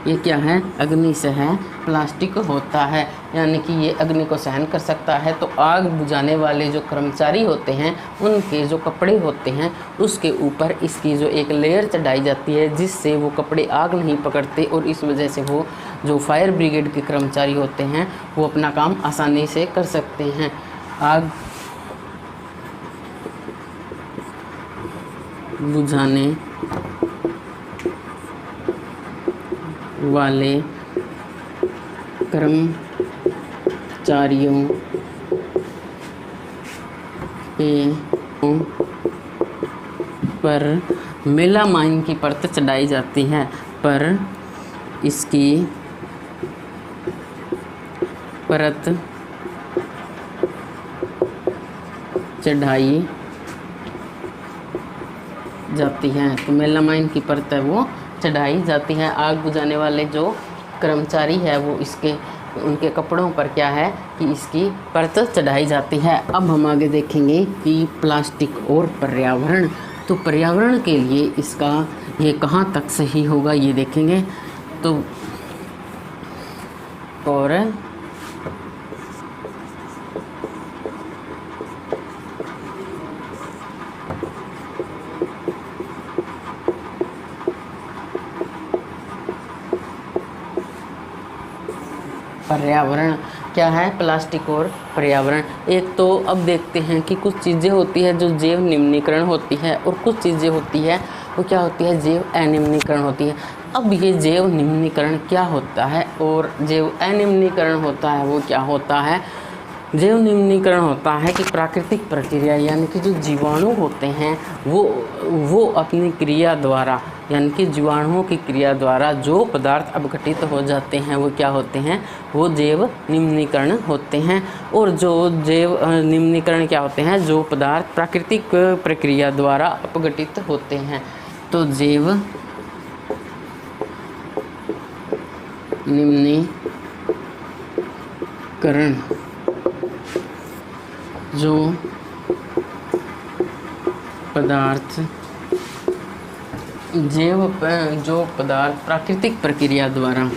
ये क्या है? अग्नि सह प्लास्टिक होता है, यानी कि ये अग्नि को सहन कर सकता है। तो आग बुझाने वाले जो कर्मचारी होते हैं उनके जो कपड़े होते हैं उसके ऊपर इसकी जो एक लेयर चढ़ाई जाती है जिससे वो कपड़े आग नहीं पकड़ते और इस वजह से वो जो फायर ब्रिगेड के कर्मचारी होते हैं वो अपना काम आसानी से कर सकते हैं। आग बुझाने वाले कर्मचारियों के पर मेलामाइन की परत चढ़ाई जाती है, पर इसकी परत चढ़ाई जाती है। तो मेलामाइन की परत है वो चढ़ाई जाती है। आग बुझाने वाले जो कर्मचारी है वो इसके उनके कपड़ों पर क्या है कि इसकी परत चढ़ाई जाती है। अब हम आगे देखेंगे कि प्लास्टिक और पर्यावरण। तो पर्यावरण के लिए इसका ये कहाँ तक सही होगा ये देखेंगे। तो और पर्यावरण क्या है? प्लास्टिक और पर्यावरण। एक तो अब देखते हैं कि कुछ चीज़ें होती है जो जैव निम्नीकरण होती है और कुछ चीज़ें होती है वो क्या होती है? जैव अनिम्नीकरण होती है। अब ये जैव निम्नीकरण क्या होता है और जैव अनिम्नीकरण होता है वो क्या होता है? जैव निम्नीकरण होता है कि प्राकृतिक प्रक्रिया, यानी कि जो जीवाणु होते हैं वो अपनी क्रिया द्वारा, यानी कि जीवाणुओं की क्रिया द्वारा जो पदार्थ अपघटित हो जाते हैं वो क्या होते हैं? वो जैव निम्नीकरण होते हैं। और जो जैव निम्नीकरण क्या होते हैं? जो पदार्थ प्राकृतिक प्रक्रिया द्वारा अपघटित होते हैं। तो जैव निम्नीकरण जो पदार्थ प्राकृतिक प्रक्रिया द्वारा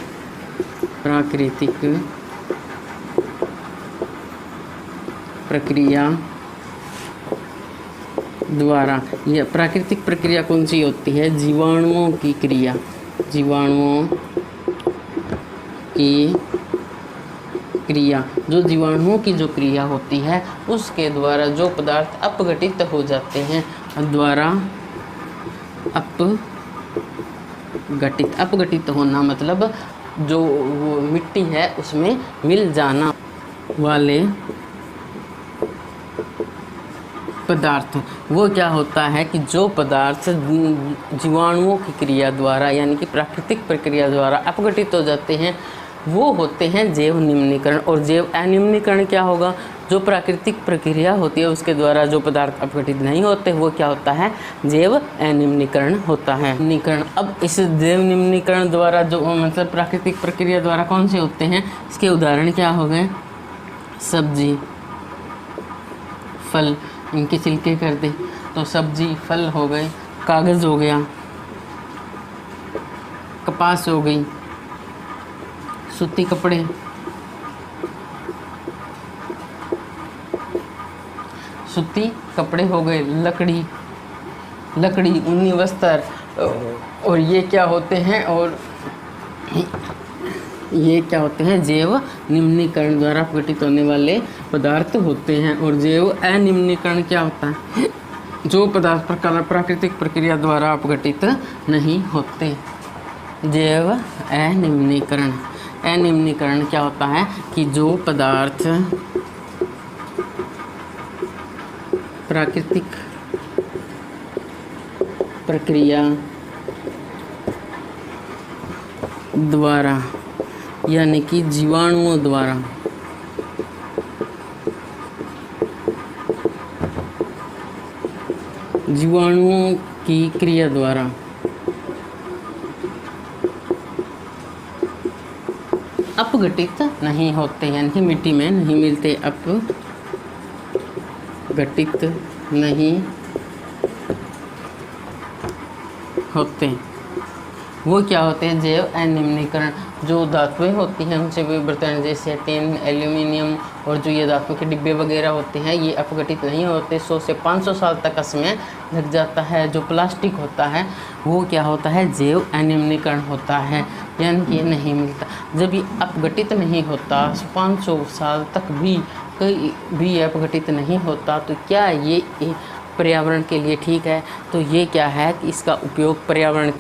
यह प्राकृतिक प्रक्रिया कौन सी होती है? जीवाणुओं की क्रिया, जो जीवाणुओं की जो क्रिया होती है उसके द्वारा जो पदार्थ अपघटित हो जाते हैं, अपघटित होना मतलब जो वो मिट्टी है उसमें मिल जाना वाले पदार्थ, वो क्या होता है कि जो पदार्थ जीवाणुओं की क्रिया द्वारा यानी कि प्राकृतिक प्रक्रिया द्वारा अपघटित हो जाते हैं वो होते हैं जैव निम्नीकरण। और जैव अनिम्नीकरण क्या होगा? जो प्राकृतिक प्रक्रिया होती है उसके द्वारा जो पदार्थ अपघटित नहीं होते वो क्या होता है? जैव अनिम्नीकरण होता है। निम्नीकरण, अब इस जैव निम्नीकरण द्वारा जो मतलब प्राकृतिक प्रक्रिया द्वारा कौन से होते हैं इसके उदाहरण क्या हो गए? सब्जी फल, इनके छिलके कर दे तो सब्जी फल हो गए, कागज़ हो गया, कपास हो गई, सूती कपड़े, सूती कपड़े हो गए, लकड़ी, ऊनी वस्त्र, और ये क्या होते हैं, और ये क्या होते हैं, जैव निम्नीकरण द्वारा अपघटित होने वाले पदार्थ होते हैं। और जैव अनिम्नीकरण क्या होता है, जो पदार्थ प्राकृतिक प्रक्रिया द्वारा अपघटित नहीं होते। जैव अनिम्नीकरण, अनिम्नीकरण क्या होता है कि जो पदार्थ प्राकृतिक प्रक्रिया द्वारा यानी कि जीवाणुओं द्वारा जीवाणुओं की क्रिया द्वारा अपघटित नहीं होते, यानी कि मिट्टी में नहीं मिलते, अपघटित नहीं होते। वो क्या होते हैं, जैव अनिम्नीकरण। जो धातुएं होती हैं उनसे विवर्तन, जैसे टिन, एल्यूमिनियम और जो ये धातु के डिब्बे वगैरह होते हैं, ये अपघटित नहीं होते। 100 से 500 साल तक का समय लग जाता है। जो प्लास्टिक होता है वो क्या होता है, जैव अनिम्नीकरण होता है, यानी कि नहीं मिलता। जब ये अपघटित नहीं होता, 500 साल तक भी कहीं भी अपघटित नहीं होता, तो क्या ये पर्यावरण के लिए ठीक है? तो ये क्या है कि इसका उपयोग पर्यावरण।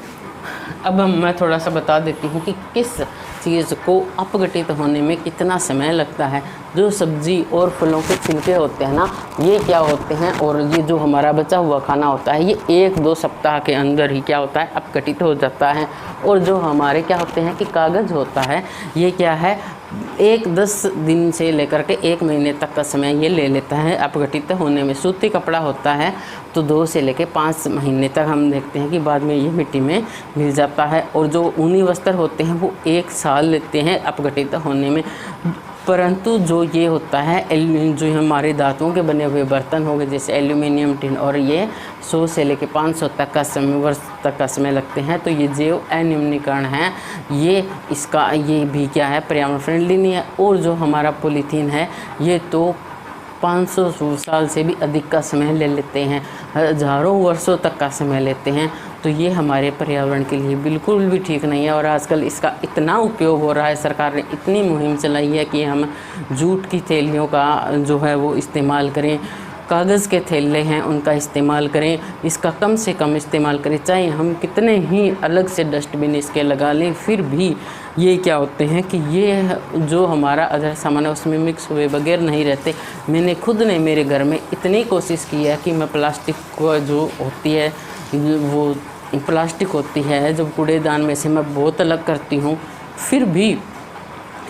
अब मैं थोड़ा सा बता देती हूँ कि किस चीज़ को अपघटित होने में कितना समय लगता है। जो सब्जी और फलों के छिलके होते हैं ना, ये क्या होते हैं, और ये जो हमारा बचा हुआ खाना होता है, ये 1-2 सप्ताह के अंदर ही क्या होता है, अपघटित हो जाता है। और जो हमारे क्या होते हैं कि कागज़ होता है, ये क्या है, 10 दिन से लेकर के 1 महीने तक का समय ये ले लेता है अपघटित होने में। सूती कपड़ा होता है तो 2 से लेकर 5 महीने तक हम देखते हैं कि बाद में ये मिट्टी में मिल जाता है। और जो ऊनी वस्त्र होते हैं वो 1 साल लेते हैं अपघटित होने में। परंतु जो ये होता है, जो हमारे धातुओं के बने हुए बर्तन हो गए, जैसे एल्यूमिनियम, टिन, और ये 100 से लेकर 500 तक का वर्ष तक का समय लगते हैं। तो ये जैव अनिम्नीकरण है, ये भी क्या है, पर्यावरण फ्रेंडली नहीं है। और जो हमारा पॉलीथीन है, ये तो 500 साल से भी अधिक का समय ले लेते हैं, हज़ारों वर्षों तक का समय लेते हैं। तो ये हमारे पर्यावरण के लिए बिल्कुल भी ठीक नहीं है। और आजकल इसका इतना उपयोग हो रहा है, सरकार ने इतनी मुहिम चलाई है कि हम जूट की थैलियों का जो है वो इस्तेमाल करें, कागज़ के थैले हैं उनका इस्तेमाल करें, इसका कम से कम इस्तेमाल करें। चाहे हम कितने ही अलग से डस्टबिन इसके लगा लें, फिर भी ये क्या होते हैं कि ये जो हमारा अदर सामान है उसमें मिक्स हुए बगैर नहीं रहते। मैंने खुद ने मेरे घर में इतनी कोशिश की है कि मैं प्लास्टिक को जो होती है, वो प्लास्टिक होती है जब कूड़ेदान में से मैं बहुत अलग करती हूँ, फिर भी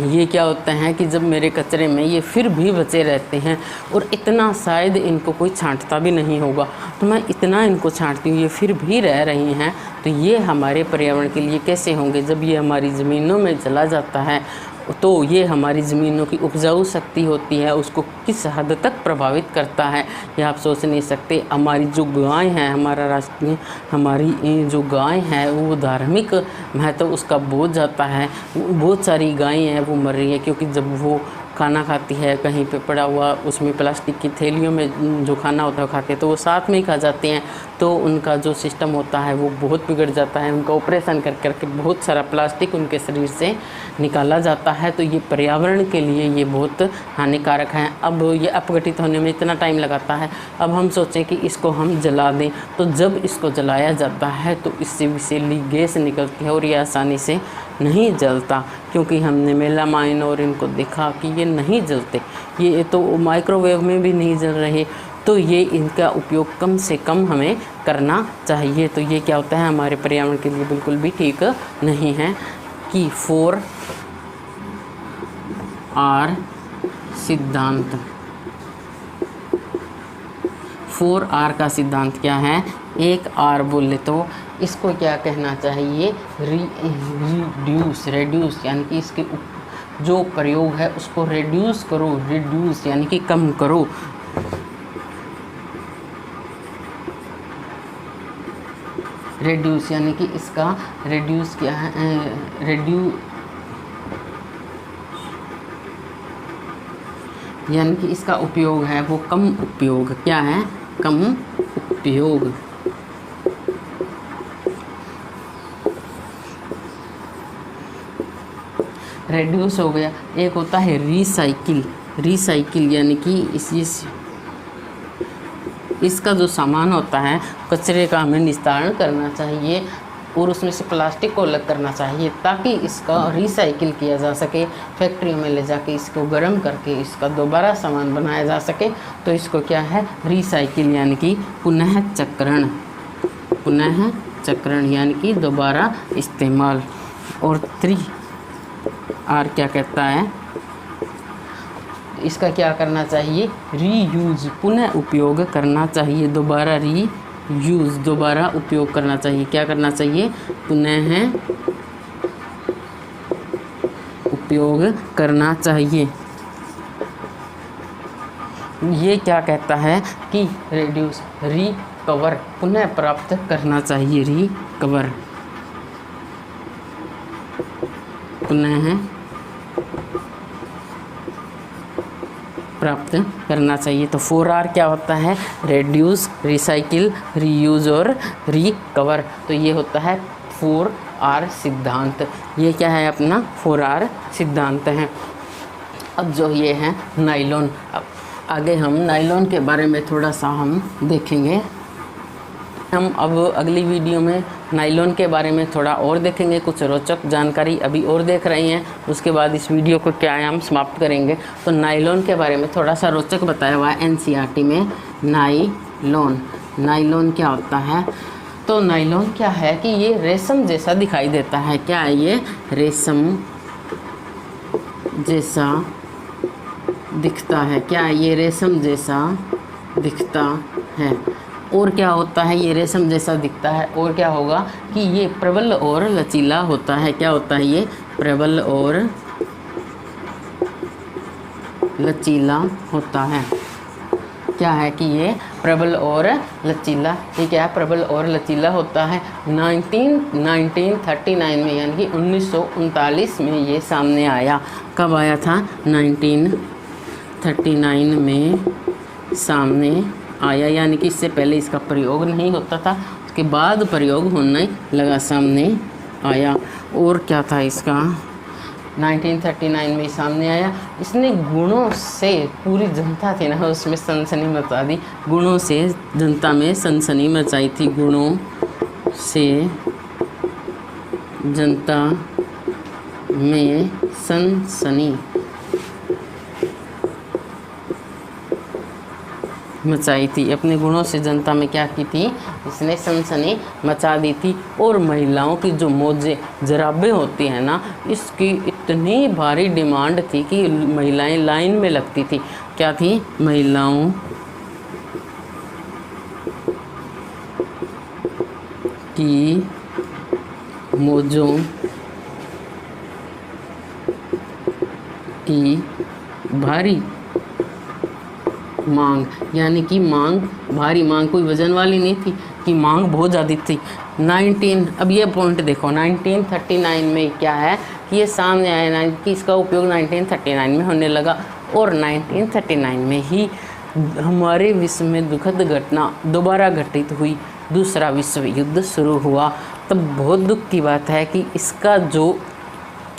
ये क्या होता है कि जब मेरे कचरे में ये फिर भी बचे रहते हैं। और इतना शायद इनको कोई छांटता भी नहीं होगा, तो मैं इतना इनको छांटती हूँ, ये फिर भी रह रही हैं। तो ये हमारे पर्यावरण के लिए कैसे होंगे? जब ये हमारी ज़मीनों में चला जाता है तो ये हमारी ज़मीनों की उपजाऊ शक्ति होती है, उसको किस हद तक प्रभावित करता है ये आप सोच नहीं सकते। हमारी जो गाय हैं, हमारा राष्ट्रीय हमारी जो गाय है वो धार्मिक महत्व उसका बहुत जाता है। बहुत सारी गायें हैं वो मर रही है, क्योंकि जब वो खाना खाती है कहीं पे पड़ा हुआ, उसमें प्लास्टिक की थैलियों में जो खाना होता है वो खाते हैं, तो वो साथ में ही खा जाते हैं, तो उनका जो सिस्टम होता है वो बहुत बिगड़ जाता है। उनका ऑपरेशन कर करके बहुत सारा प्लास्टिक उनके शरीर से निकाला जाता है। तो ये पर्यावरण के लिए ये बहुत हानिकारक है। अब ये अपघटित होने में इतना टाइम लगाता है, अब हम सोचें कि इसको हम जला दें, तो जब इसको जलाया जाता है तो इससे विषैली गैस निकलती है और ये आसानी से नहीं जलता, क्योंकि हमने मेलामाइन और इनको देखा कि ये नहीं जलते, ये तो माइक्रोवेव में भी नहीं जल रहे। तो ये इनका उपयोग कम से कम हमें करना चाहिए। तो ये क्या होता है, हमारे पर्यावरण के लिए बिल्कुल भी ठीक नहीं है। कि 4R सिद्धांत, 4R का सिद्धांत क्या है? एक R बोले तो इसको क्या कहना चाहिए? रेड्यूस, यानी कि इसके जो प्रयोग है उसको रेड्यूस करो, यानी कि कम करो। रेड्यूस यानी कि इसका रेड्यूस क्या है, यानी कि इसका उपयोग है वो कम उपयोग, क्या है, कम उपयोग। रेड्यूस हो गया। एक होता है रिसाइकिल। रिसाइकिल यानी कि इसका जो सामान होता है, कचरे का हमें निस्तारण करना चाहिए और उसमें से प्लास्टिक को अलग करना चाहिए ताकि इसका रिसाइकिल किया जा सके। फैक्ट्री में ले जाके इसको गर्म करके इसका दोबारा सामान बनाया जा सके, तो इसको क्या है, रिसाइकिल यानी कि पुनः चक्रण। पुनः चक्रण यानी कि दोबारा इस्तेमाल। और 3R क्या कहता है, इसका क्या करना चाहिए, रीयूज, पुनः उपयोग करना चाहिए। दोबारा रीयूज, दोबारा उपयोग करना चाहिए। क्या करना चाहिए, पुनः उपयोग करना चाहिए। ये क्या कहता है कि रेड्यूस, रिकवर, पुनः प्राप्त करना चाहिए। रिकवर, पुनः प्राप्त करना चाहिए। तो 4R क्या होता है, रेड्यूस, रिसाइकिल, रीयूज और रिकवर। तो ये होता है 4R सिद्धांत। ये क्या है, अपना 4R सिद्धांत है। अब जो ये है नायलॉन, अब आगे हम नायलॉन के बारे में थोड़ा सा हम देखेंगे। हम अब अगली वीडियो में नायलॉन के बारे में थोड़ा और देखेंगे, कुछ रोचक जानकारी अभी और देख रहे हैं, उसके बाद इस वीडियो को क्या है हम समाप्त करेंगे। तो नायलॉन के बारे में थोड़ा सा रोचक बताया हुआ है NCERT में। नायलॉन, नायलॉन क्या होता है, तो नायलॉन क्या है कि ये रेशम जैसा दिखाई देता है। क्या है ये, रेशम जैसा दिखता है। क्या है ये, रेशम जैसा दिखता है। और क्या होता है, ये रेशम जैसा दिखता है और क्या होगा कि ये प्रबल और लचीला होता है। क्या होता है ये, प्रबल और लचीला होता है। क्या है कि ये प्रबल और लचीला, ये क्या है, प्रबल और लचीला होता है। 1939 में यानी कि 1939 में ये सामने आया। कब आया था, 1939 में सामने आया, यानी कि इससे पहले इसका प्रयोग नहीं होता था, उसके बाद प्रयोग होने लगा, सामने आया। और क्या था इसका, 1939 में सामने आया। इसने गुणों से, पूरी जनता थी ना उसमें सनसनी मचा दी, गुणों से जनता में सनसनी मचाई थी। गुणों से जनता में सनसनी मचाई थी। अपने गुणों से जनता में क्या की थी, इसने सनसनी मचा दी थी। और महिलाओं की जो मोजे जराबें होती हैं ना, इसकी इतनी भारी डिमांड थी कि महिलाएं लाइन में लगती थी। क्या थी, महिलाओं की मोजों की भारी मांग, यानी कि मांग, भारी मांग, कोई वजन वाली नहीं थी कि मांग बहुत ज़्यादा थी। अब ये पॉइंट देखो, 1939 में क्या है कि ये सामने आया कि इसका उपयोग 1939 में होने लगा। और 1939 में ही हमारे विश्व में दुखद घटना दोबारा घटित हुई, दूसरा विश्व युद्ध शुरू हुआ। तब बहुत दुख की बात है कि इसका जो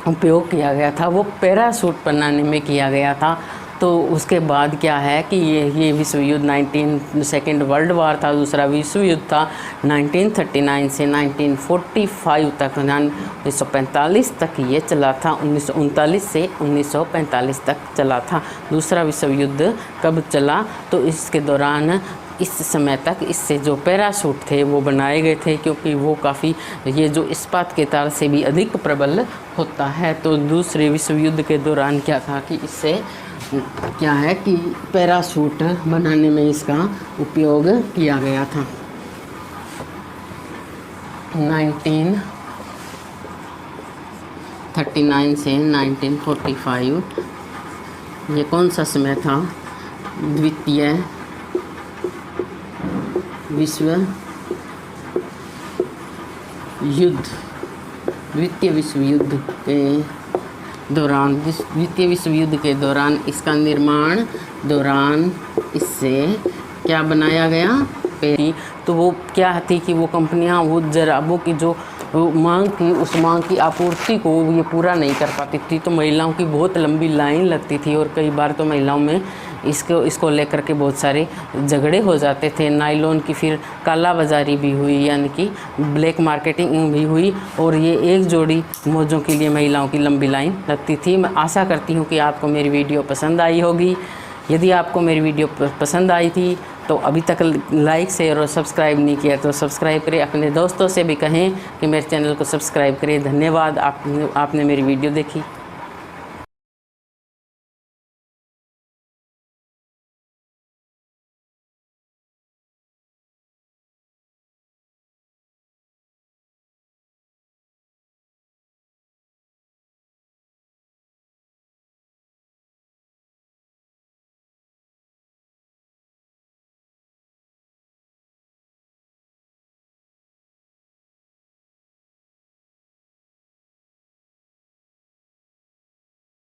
उपयोग किया गया था वो पैराशूट बनाने में किया गया था। तो उसके बाद क्या है कि ये विश्व युद्ध सेकेंड वर्ल्ड वार था, दूसरा विश्व युद्ध था। 1939 से 1945 तक, 1945 तक ये चला था। 1939 से 1945 तक चला था। दूसरा विश्व युद्ध कब चला, तो इसके दौरान इस समय तक इससे जो पैराशूट थे वो बनाए गए थे, क्योंकि वो काफ़ी, ये जो इस्पात के तार से भी अधिक प्रबल होता है। तो दूसरे विश्व युद्ध के दौरान क्या था कि इससे क्या है कि पैराशूट बनाने में इसका उपयोग किया गया था। 1939 से 1945 ये कौन सा समय था, द्वितीय विश्व युद्ध, द्वितीय विश्व युद्ध के दौरान, द्वितीय विश्व युद्ध के दौरान इसका निर्माण दौरान इससे क्या बनाया गया, तो वो क्या थी कि वो कंपनियां वो जराबों की जो मांग थी उस मांग की आपूर्ति को ये पूरा नहीं कर पाती थी, तो महिलाओं की बहुत लंबी लाइन लगती थी और कई बार तो महिलाओं में इसको लेकर के बहुत सारे झगड़े हो जाते थे। नायलॉन की फिर काला बाजारी भी हुई, यानी कि ब्लैक मार्केटिंग भी हुई, और ये एक जोड़ी मौजों के लिए महिलाओं की लंबी लाइन लगती थी। मैं आशा करती हूँ कि आपको मेरी वीडियो पसंद आई होगी। यदि आपको मेरी वीडियो पसंद आई थी तो अभी तक लाइक, शेयर और सब्सक्राइब नहीं किया तो सब्सक्राइब करें। अपने दोस्तों से भी कहें कि मेरे चैनल को सब्सक्राइब करें। धन्यवाद, आपने मेरी वीडियो देखी।